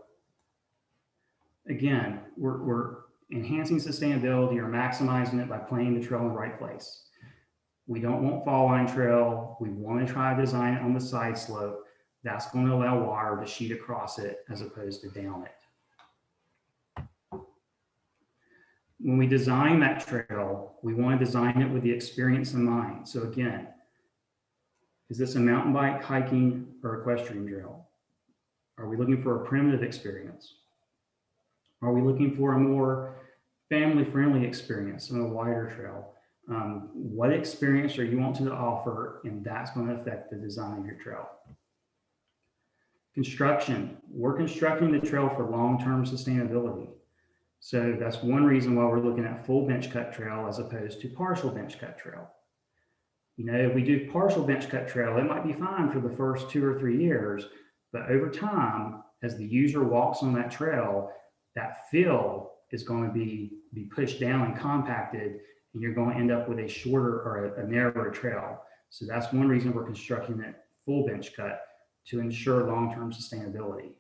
again, we're enhancing sustainability or maximizing it by planting the trail in the right place. We don't want fall line trail. We want to try to design it on the side slope. That's going to allow water to sheet across it as opposed to down it. When we design that trail, we want to design it with the experience in mind. So again, is this a mountain bike, hiking, or equestrian trail? Are we looking for a primitive experience? Are we looking for a more family-friendly experience on a wider trail? What experience are you wanting to offer? And that's going to affect the design of your trail. Construction. We're constructing the trail for long-term sustainability. So that's one reason why we're looking at full bench cut trail as opposed to partial bench cut trail. You know, if we do partial bench cut trail, it might be fine for the first 2 or 3 years, but over time, as the user walks on that trail, that fill is going to be pushed down and compacted, and you're going to end up with a shorter or a narrower trail. So that's one reason we're constructing it full bench cut, to ensure long-term sustainability.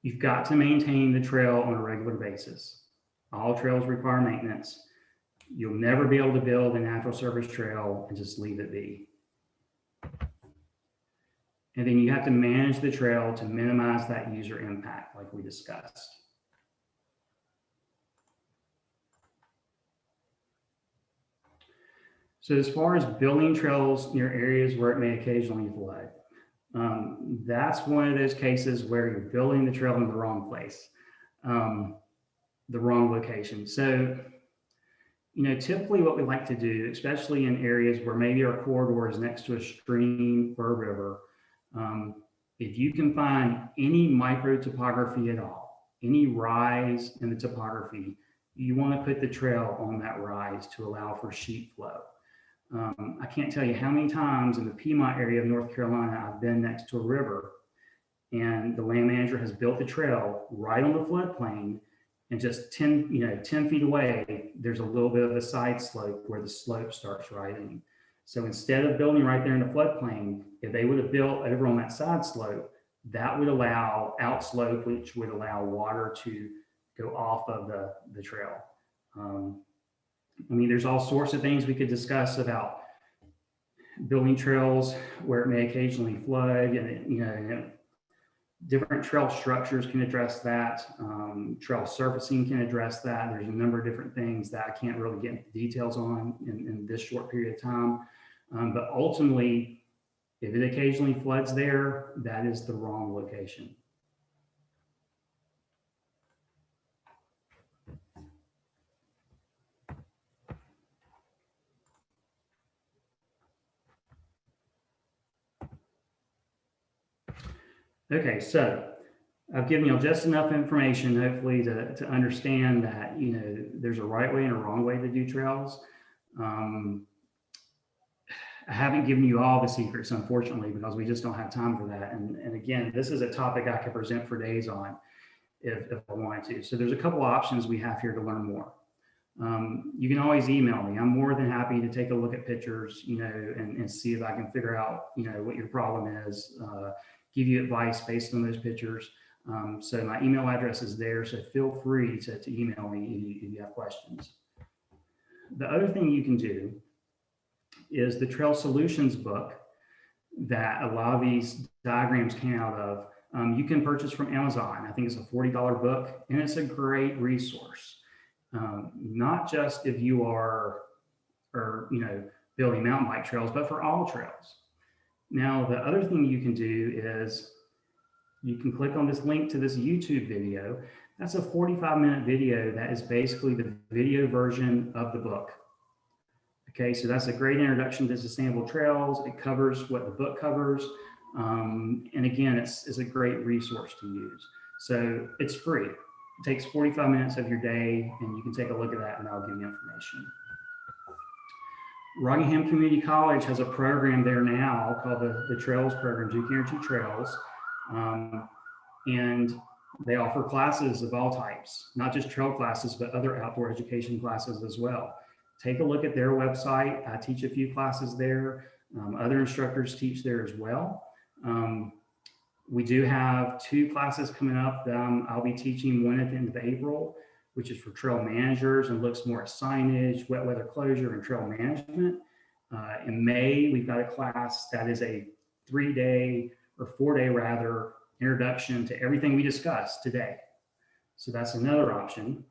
You've got to maintain the trail on a regular basis. All trails require maintenance. You'll never be able to build a natural surface trail and just leave it be. And then you have to manage the trail to minimize that user impact, like we discussed. So as far as building trails near areas where it may occasionally flood, that's one of those cases where you're building the trail in the wrong place, the wrong location. So, you know, typically what we like to do, especially in areas where maybe our corridor is next to a stream or a river, if you can find any micro topography at all, any rise in the topography, you want to put the trail on that rise to allow for sheet flow. I can't tell you how many times in the Piedmont area of North Carolina I've been next to a river, and the land manager has built the trail right on the floodplain, and just 10 feet away, there's a little bit of a side slope where the slope starts rising. So instead of building right there in the floodplain, if they would have built over on that side slope, that would allow outslope, which would allow water to go off of the trail. I mean, there's all sorts of things we could discuss about building trails where it may occasionally flood, and different trail structures can address that. Trail surfacing can address that. There's a number of different things that I can't really get into details on in this short period of time. But ultimately, if it occasionally floods there, that is the wrong location. Okay, so I've given you just enough information, hopefully, to understand that, you know, there's a right way and a wrong way to do trails. I haven't given you all the secrets, unfortunately, because we just don't have time for that. And again, this is a topic I could present for days on if I wanted to. So there's a couple options we have here to learn more. You can always email me. I'm more than happy to take a look at pictures, you know, and see if I can figure out, you know, what your problem is, give you advice based on those pictures. So my email address is there, so feel free to email me if you have questions. The other thing you can do is the Trail Solutions book that a lot of these diagrams came out of. You can purchase from Amazon. I think it's a $40 book, and it's a great resource. Not just if you are, building mountain bike trails, but for all trails. Now, the other thing you can do is you can click on this link to this YouTube video. That's a 45-minute video that is basically the video version of the book. Okay, so that's a great introduction to sustainable trails. It covers what the book covers. And again, it's a great resource to use. So it's free. It takes 45 minutes of your day, and you can take a look at that, and I'll give you information. Rockingham Community College has a program there now called the Trails Program, Duke Energy Trails. And They offer classes of all types, not just trail classes, but other outdoor education classes as well. Take a look at their website. I teach a few classes there. Other instructors teach there as well. We do have 2 classes coming up that I'll be teaching, one at the end of April, which is for trail managers and looks more at signage, wet weather closure, and trail management. In May, we've got a class that is a 3-day or 4-day rather introduction to everything we discussed today. So that's another option.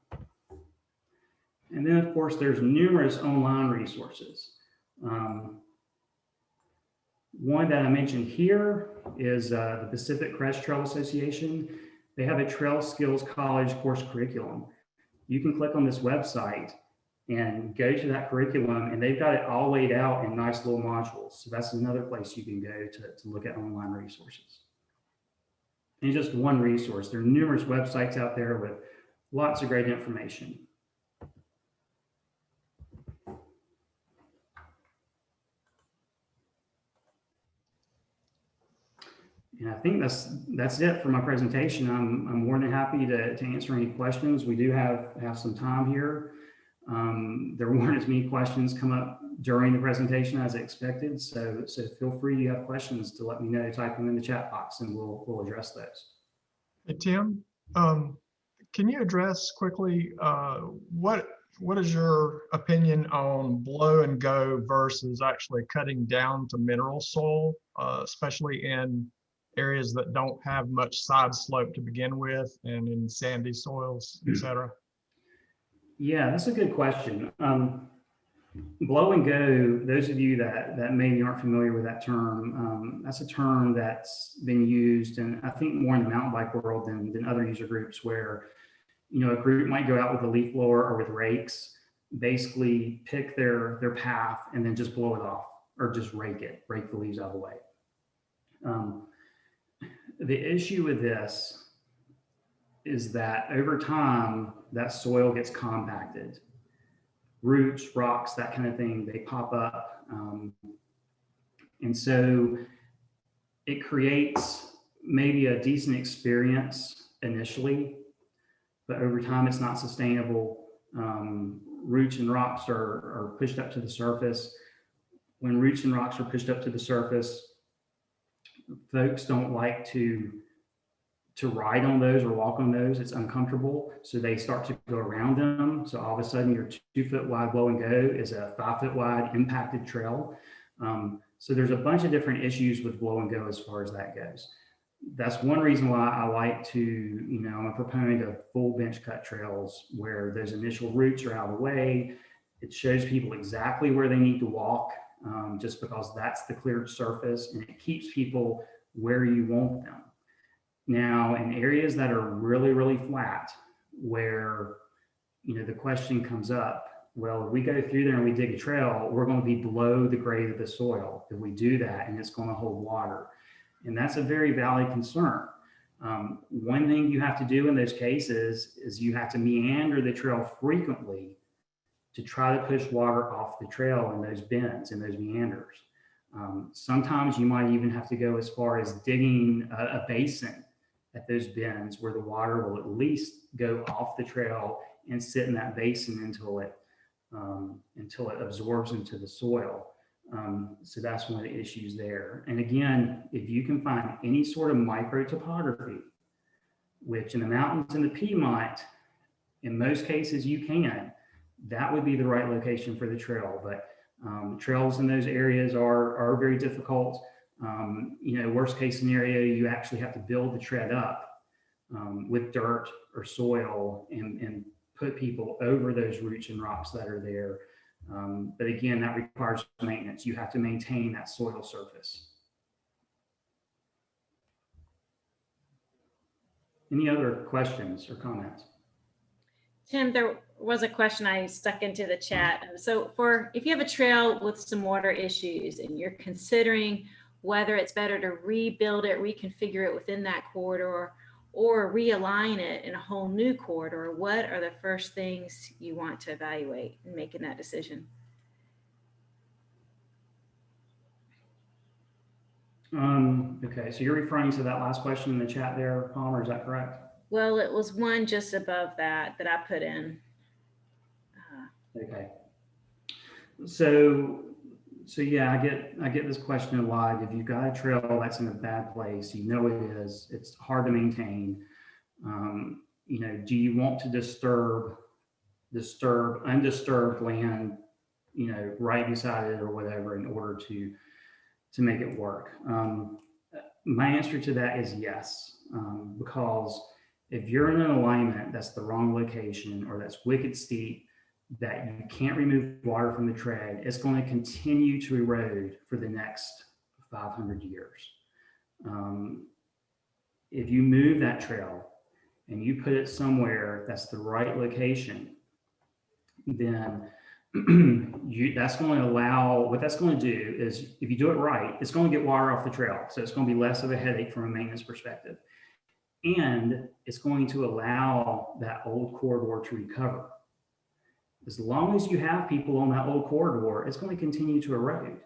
And then of course, there's numerous online resources. One that I mentioned here is the Pacific Crest Trail Association. They have a Trail Skills College course curriculum. You can click on this website and go to that curriculum, and they've got it all laid out in nice little modules. So that's another place you can go to look at online resources. And just one resource. There are numerous websites out there with lots of great information. And I think that's it for my presentation. I'm more than happy to answer any questions. We do have some time here. There weren't as many questions come up during the presentation as expected. So feel free, if you have questions, to let me know, type them in the chat box and we'll address those. Hey, Tim, can you address quickly what is your opinion on blow and go versus actually cutting down to mineral soil, especially in areas that don't have much side slope to begin with and in sandy soils, et cetera? Yeah, that's a good question. Blow and go, those of you that maybe aren't familiar with that term, that's a term that's been used, and I think more in the mountain bike world than other user groups, where a group might go out with a leaf blower or with rakes, basically pick their path and then just blow it off, or just rake the leaves out of the way. The issue with this is that over time, that soil gets compacted. Roots, rocks, that kind of thing, they pop up. And so it creates maybe a decent experience initially, but over time it's not sustainable. Roots and rocks are pushed up to the surface. When roots and rocks are pushed up to the surface, folks don't like to ride on those or walk on those. It's uncomfortable. So they start to go around them. So all of a sudden your 2-foot wide blow and go is a 5-foot wide impacted trail. So there's a bunch of different issues with blow and go as far as that goes. That's one reason why I like to, I'm a proponent of full bench cut trails where those initial roots are out of the way. It shows people exactly where they need to walk, just because that's the cleared surface, and it keeps people where you want them. Now, in areas that are really, really flat, where, the question comes up, well, if we go through there and we dig a trail, we're going to be below the grade of the soil if we do that, and it's going to hold water. And that's a very valid concern. One thing you have to do in those cases is you have to meander the trail frequently to try to push water off the trail in those bends, in those meanders. Sometimes you might even have to go as far as digging a basin at those bends where the water will at least go off the trail and sit in that basin until it absorbs into the soil. So that's one of the issues there. And again, if you can find any sort of micro topography, which in the mountains in the Piedmont, in most cases you can, that would be the right location for the trail. But trails in those areas are very difficult. Worst case scenario, you actually have to build the tread up with dirt or soil and put people over those roots and rocks that are there. But again, that requires maintenance. You have to maintain that soil surface. Any other questions or comments? Tim, there was a question I stuck into the chat. So if you have a trail with some water issues and you're considering whether it's better to rebuild it, reconfigure it within that corridor, or realign it in a whole new corridor, what are the first things you want to evaluate in making that decision? Okay, so you're referring to that last question in the chat there, Palmer, is that correct? Well, it was one just above that I put in. Okay. So yeah, I get this question a lot. If you've got a trail that's in a bad place, you know it is, it's hard to maintain. You know, do you want to disturb undisturbed land, you know, right beside it or whatever in order to make it work? My answer to that is yes, because if you're in an alignment that's the wrong location or that's wicked steep, that you can't remove water from the tread, it's going to continue to erode for the next 500 years. If you move that trail and you put it somewhere that's the right location, then that's going to allow, what that's going to do is, if you do it right, it's going to get water off the trail. So it's going to be less of a headache from a maintenance perspective. And it's going to allow that old corridor to recover. As long as you have people on that old corridor, it's going to continue to erode.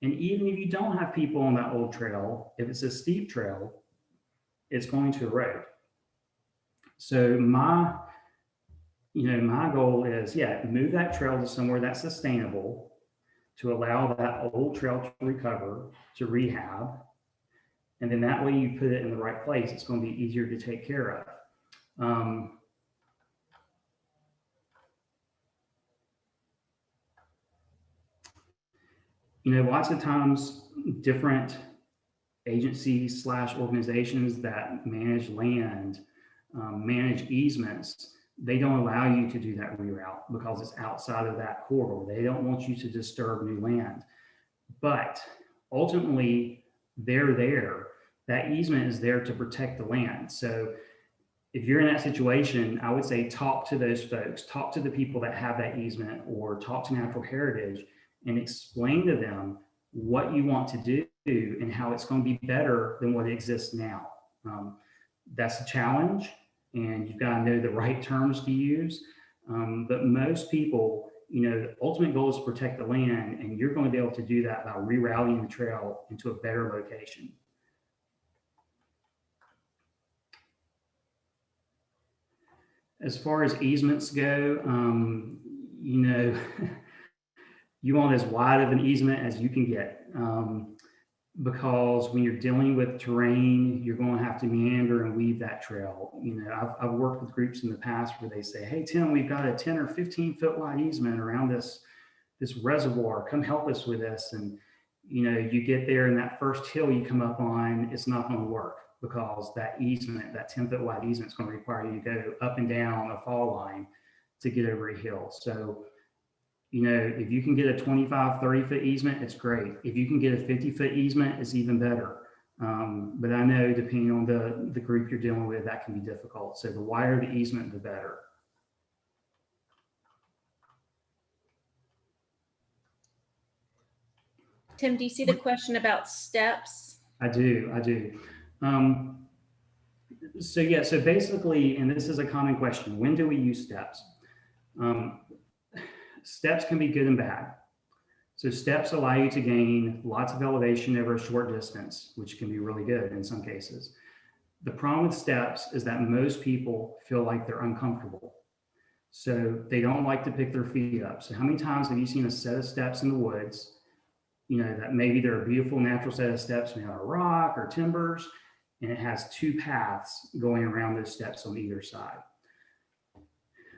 And even if you don't have people on that old trail, if it's a steep trail, it's going to erode. So my goal is, yeah, move that trail to somewhere that's sustainable to allow that old trail to recover, to rehab. And then that way you put it in the right place, it's going to be easier to take care of. You know, lots of times different agencies / organizations that manage land, manage easements, they don't allow you to do that reroute because it's outside of that corridor. They don't want you to disturb new land. But ultimately, they're there. That easement is there to protect the land. So if you're in that situation, I would say talk to those folks, talk to the people that have that easement, or talk to Natural Heritage and explain to them what you want to do and how it's going to be better than what exists now. That's a challenge, and you've got to know the right terms to use. But most people, you know, the ultimate goal is to protect the land, and you're going to be able to do that by rerouting the trail into a better location. As far as easements go, you know, you want as wide of an easement as you can get, because when you're dealing with terrain, you're going to have to meander and weave that trail. You know, I've worked with groups in the past where they say, hey, Tim, we've got a 10 or 15 foot wide easement around this reservoir. Come help us with this. And, you know, you get there and that first hill you come up on, it's not going to work because that easement, that 10 foot wide easement is going to require you to go up and down a fall line to get over a hill. So, you know, if you can get a 25, 30 foot easement, it's great. If you can get a 50 foot easement, it's even better. But I know depending on the group you're dealing with, that can be difficult. So the wider the easement, the better. Tim, do you see the question about steps? I do. So yeah, so basically, and this is a common question, when do we use steps? Steps can be good and bad. So steps allow you to gain lots of elevation over a short distance, which can be really good in some cases. The problem with steps is that most people feel like they're uncomfortable. So they don't like to pick their feet up. So how many times have you seen a set of steps in the woods, you know, that maybe they're a beautiful natural set of steps made out of rock or timbers, and it has two paths going around those steps on either side?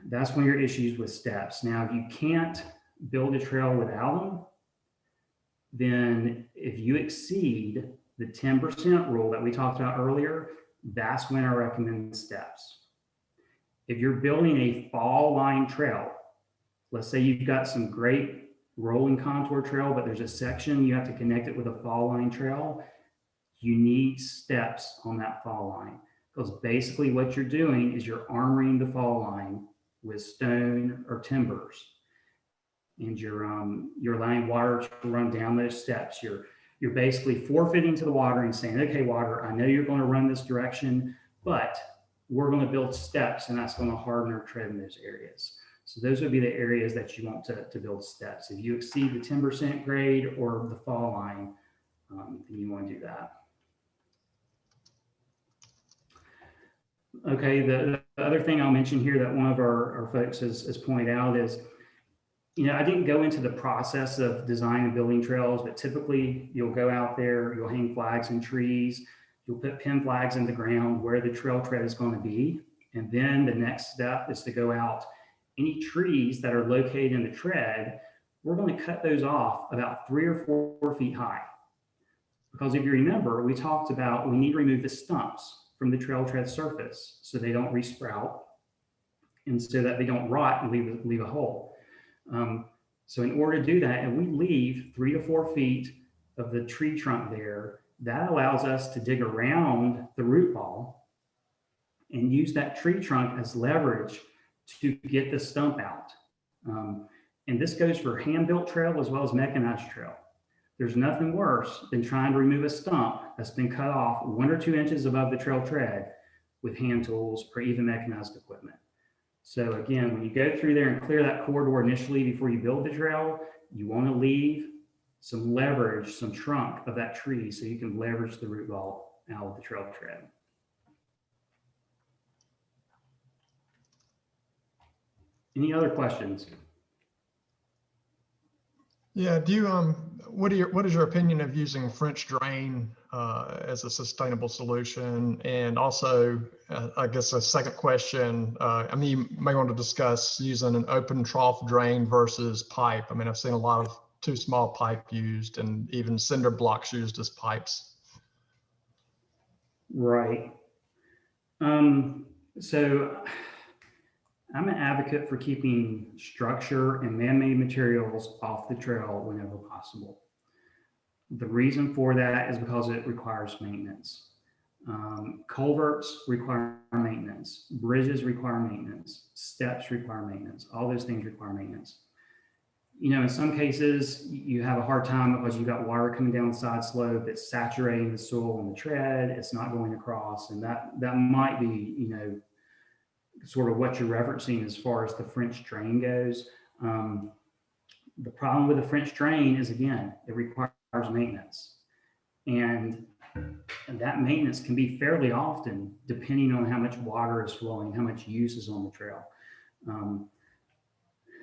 That's one of your issues with steps. Now, if you can't build a trail without them, then if you exceed the 10% rule that we talked about earlier, that's when I recommend steps. If you're building a fall line trail, let's say you've got some great rolling contour trail, but there's a section you have to connect it with a fall line trail, you need steps on that fall line. Because basically what you're doing is you're armoring the fall line with stone or timbers, and you're allowing water to run down those steps. You're basically forfeiting to the water and saying, okay, water, I know you're going to run this direction, but we're going to build steps, and that's going to harden our tread in those areas. So those would be the areas that you want to build steps. If you exceed the 10% grade or the fall line, then you want to do that. Okay, the other thing I'll mention here that one of our folks has pointed out is, I didn't go into the process of designing and building trails, but typically you'll go out there, you'll hang flags in trees, you'll put pin flags in the ground where the trail tread is going to be. And then the next step is to go out. Any trees that are located in the tread, we're going to cut those off about 3 or 4 feet high. Because if you remember, we talked about we need to remove the stumps from the trail tread surface so they don't resprout and so that they don't rot and leave a hole. So in order to do that, and we leave 3 to 4 feet of the tree trunk there, that allows us to dig around the root ball and use that tree trunk as leverage to get the stump out. And this goes for hand-built trail as well as mechanized trail. There's nothing worse than trying to remove a stump that's been cut off 1 or 2 inches above the trail tread with hand tools or even mechanized equipment. So again, when you go through there and clear that corridor initially before you build the trail, you want to leave some leverage, some trunk of that tree so you can leverage the root ball out of the trail tread. Any other questions? Yeah, do you what is your opinion of using French drain as a sustainable solution? And also, I guess a second question, I mean, you may want to discuss using an open trough drain versus pipe. I mean, I've seen a lot of too small pipe used and even cinder blocks used as pipes. Right. So I'm an advocate for keeping structure and man-made materials off the trail whenever possible. The reason for that is because it requires maintenance. Culverts require maintenance, bridges require maintenance, steps require maintenance, all those things require maintenance. In some cases, you have a hard time because you've got water coming down the side slope, it's saturating the soil on the tread, it's not going across, and that might be, sort of what you're referencing as far as the French drain goes. The problem with the French drain is, again, it requires maintenance. And that maintenance can be fairly often depending on how much water is flowing, how much use is on the trail.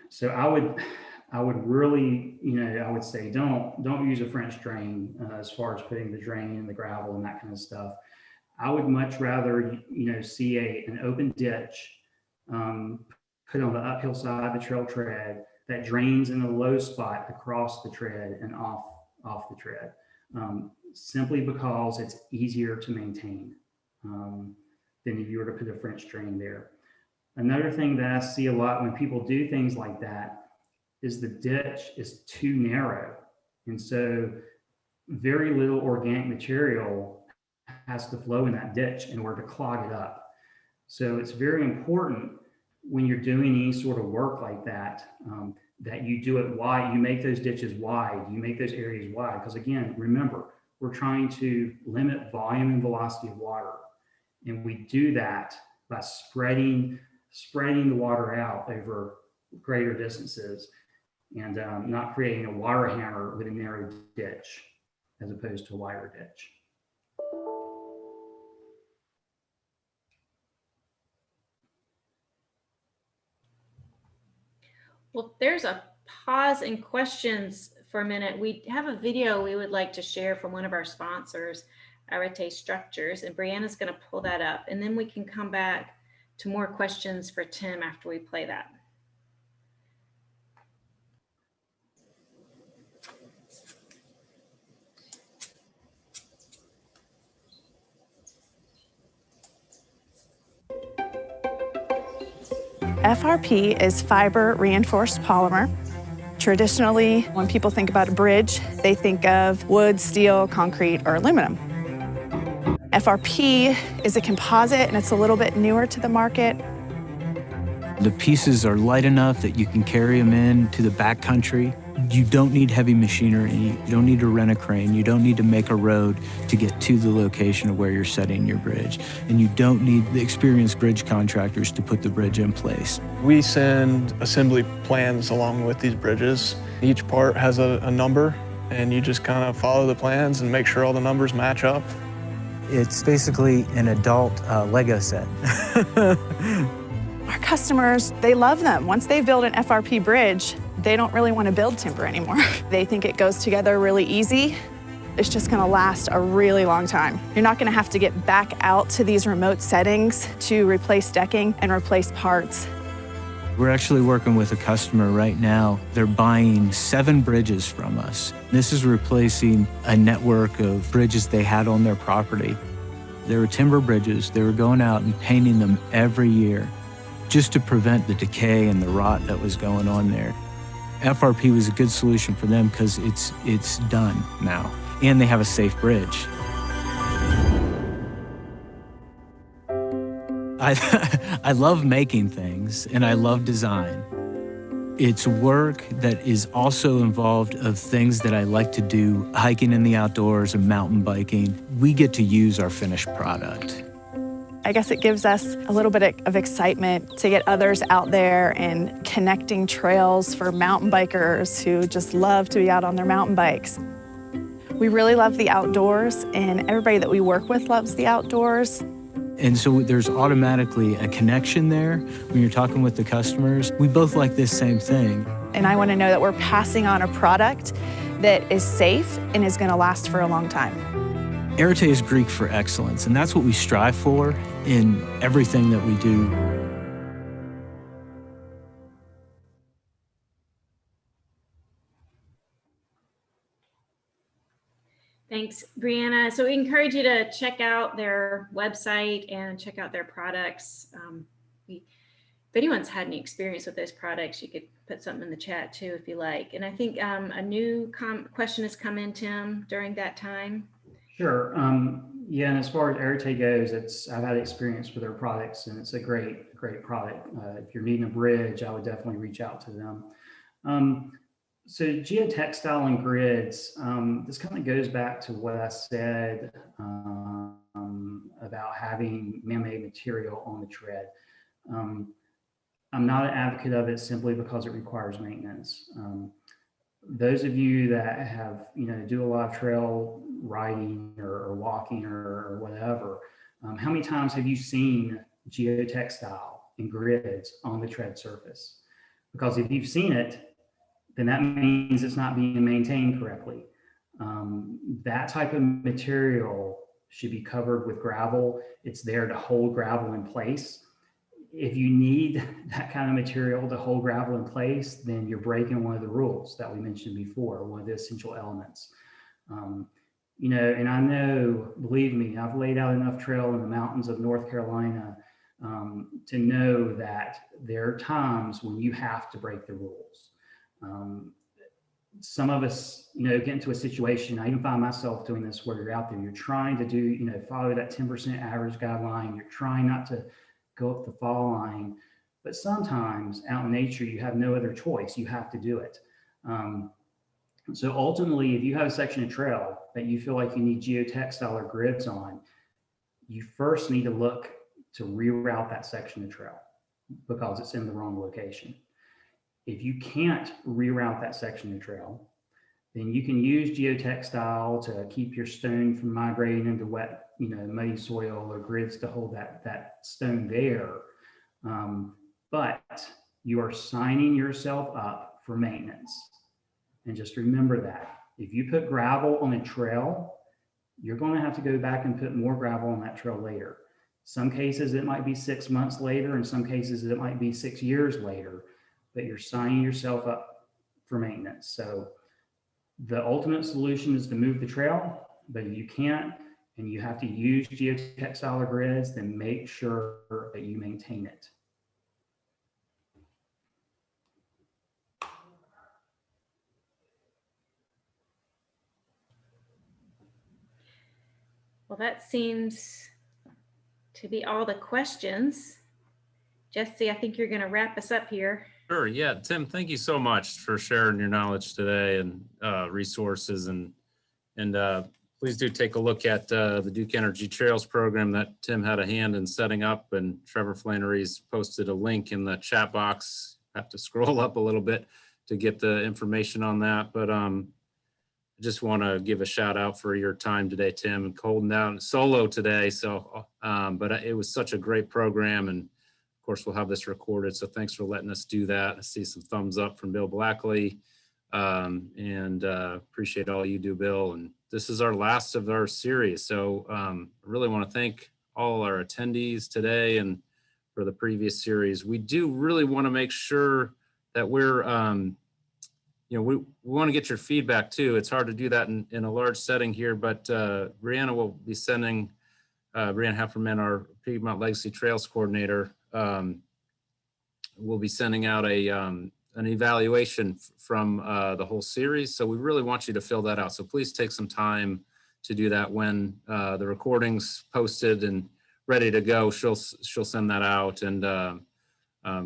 So I would really, I would say don't use a French drain as far as putting the drain in the gravel and that kind of stuff. I would much rather, see an open ditch put on the uphill side of the trail tread that drains in a low spot across the tread and off the tread, simply because it's easier to maintain than if you were to put a French drain there. Another thing that I see a lot when people do things like that is the ditch is too narrow. And so very little organic material has to flow in that ditch in order to clog it up. So it's very important when you're doing any sort of work like that, that you do it wide, you make those ditches wide, you make those areas wide. Because again, remember, we're trying to limit volume and velocity of water. And we do that by spreading the water out over greater distances and not creating a water hammer with a narrow ditch as opposed to a wider ditch. Well, there's a pause in questions for a minute. We have a video we would like to share from one of our sponsors, Average Structures, and Brianna's going to pull that up, and then we can come back to more questions for Tim after we play that. FRP is fiber reinforced polymer. Traditionally, when people think about a bridge, they think of wood, steel, concrete, or aluminum. FRP is a composite and it's a little bit newer to the market. The pieces are light enough that you can carry them in to the backcountry. You don't need heavy machinery. You don't need to rent a crane. You don't need to make a road to get to the location of where you're setting your bridge. And you don't need the experienced bridge contractors to put the bridge in place. We send assembly plans along with these bridges. Each part has a number, and you just kind of follow the plans and make sure all the numbers match up. It's basically an adult Lego set. Our customers, they love them. Once they build an FRP bridge, they don't really want to build timber anymore. They think it goes together really easy. It's just going to last a really long time. You're not going to have to get back out to these remote settings to replace decking and replace parts. We're actually working with a customer right now. They're buying 7 bridges from us. This is replacing a network of bridges they had on their property. They were timber bridges. They were going out and painting them every year just to prevent the decay and the rot that was going on there. FRP was a good solution for them because it's done now, and they have a safe bridge. I love making things, and I love design. It's work that is also involved of things that I like to do, hiking in the outdoors and mountain biking. We get to use our finished product. I guess it gives us a little bit of excitement to get others out there and connecting trails for mountain bikers who just love to be out on their mountain bikes. We really love the outdoors, and everybody that we work with loves the outdoors. And so there's automatically a connection there when you're talking with the customers. We both like this same thing. And I want to know that we're passing on a product that is safe and is going to last for a long time. Arete is Greek for excellence, and that's what we strive for in everything that we do. Thanks, Brianna. So we encourage you to check out their website and check out their products. If anyone's had any experience with those products, you could put something in the chat too, if you like. And I think a new question has come in, Tim, during that time. Sure. Yeah, and as far as Arete goes, I've had experience with their products, and it's a great product. If you're needing a bridge, I would definitely reach out to them. So Geotextile and Grids, this kind of goes back to what I said about having man-made material on the tread. I'm not an advocate of it simply because it requires maintenance. Those of you that have, do a lot of trail riding or walking or whatever, how many times have you seen geotextile and grids on the tread surface? Because if you've seen it, then that means it's not being maintained correctly. That type of material should be covered with gravel. It's there to hold gravel in place. If you need that kind of material to hold gravel in place, then you're breaking one of the rules that we mentioned before, one of the essential elements. And I know, believe me, I've laid out enough trail in the mountains of North Carolina to know that there are times when you have to break the rules. Some of us, get into a situation, I even find myself doing this where you're out there, you're trying to do, follow that 10% average guideline, you're trying not to go up the fall line, but sometimes out in nature, you have no other choice. You have to do it. So ultimately, if you have a section of trail that you feel like you need geotextile or grids on, you first need to look to reroute that section of trail because it's in the wrong location. If you can't reroute that section of trail, then you can use geotextile to keep your stone from migrating into wet, muddy soil, or grids to hold that stone there. But you are signing yourself up for maintenance. And just remember that if you put gravel on a trail, you're going to have to go back and put more gravel on that trail later. Some cases it might be 6 months later, in some cases it might be 6 years later, but you're signing yourself up for maintenance. So the ultimate solution is to move the trail, but if you can't and you have to use geotextile or grids, then make sure that you maintain it. Well, that seems to be all the questions. Jesse, I think you're going to wrap us up here. Sure. Yeah. Tim, thank you so much for sharing your knowledge today and resources. And please do take a look at the Duke Energy Trails program that Tim had a hand in setting up. And Trevor Flannery's posted a link in the chat box. Have to scroll up a little bit to get the information on that. But just want to give a shout out for your time today, Tim, and holding down solo today. So, but it was such a great program, and of course we'll have this recorded. So thanks for letting us do that. I see some thumbs up from Bill Blackley, and appreciate all you do, Bill. And this is our last of our series. So I really want to thank all our attendees today and for the previous series. We do really want to make sure that we're, we want to get your feedback too. It's hard to do that in a large setting here, but Brianna will be sending, Brianna Hefferman, our Piedmont Legacy Trails Coordinator, will be sending out an evaluation from the whole series. So we really want you to fill that out. So please take some time to do that when the recording's posted and ready to go. She'll send that out, and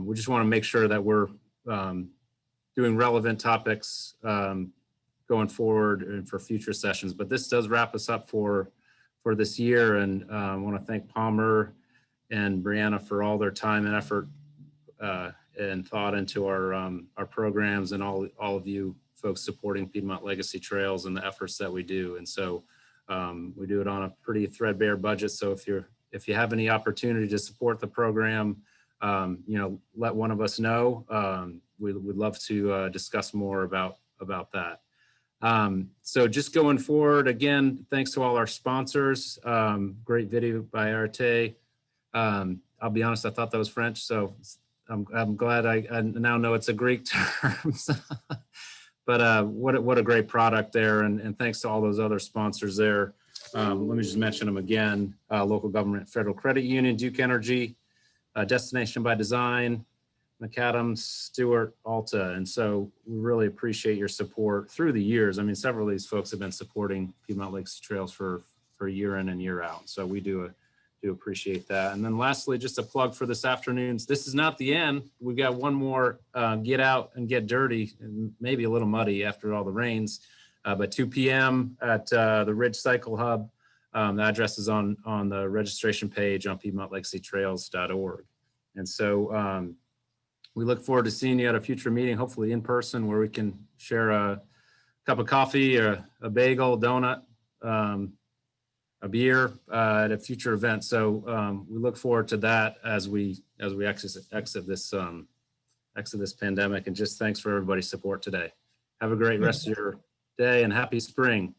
we just want to make sure that we're doing relevant topics going forward and for future sessions. But this does wrap us up for this year, and I want to thank Palmer and Brianna for all their time and effort and thought into our programs, and all of you folks supporting Piedmont Legacy Trails and the efforts that we do. And so we do it on a pretty threadbare budget. So if you have any opportunity to support the program, let one of us know. We'd love to discuss more about that. So just going forward, again, thanks to all our sponsors. Great video by Arte. I'll be honest, I thought that was French, so I'm glad I now know it's a Greek term. But what a great product there, and thanks to all those other sponsors there. Let me just mention them again: local government, federal credit union, Duke Energy, Destination by Design, McAdams, Stewart, Alta. And so we really appreciate your support through the years. I mean, several of these folks have been supporting Piedmont Legacy Trails for year in and year out. So we do appreciate that. And then lastly, just a plug for this afternoon's. This is not the end. We've got one more Get Out and Get Dirty, and maybe a little muddy after all the rains, but 2 p.m. at the Ridge Cycle Hub. The address is on the registration page on PiedmontLegacyTrails.org. And so we look forward to seeing you at a future meeting, hopefully in person, where we can share a cup of coffee or a bagel, donut, a beer at a future event. So we look forward to that as we exit this pandemic. And just thanks for everybody's support today. Have a great rest of your day and happy spring.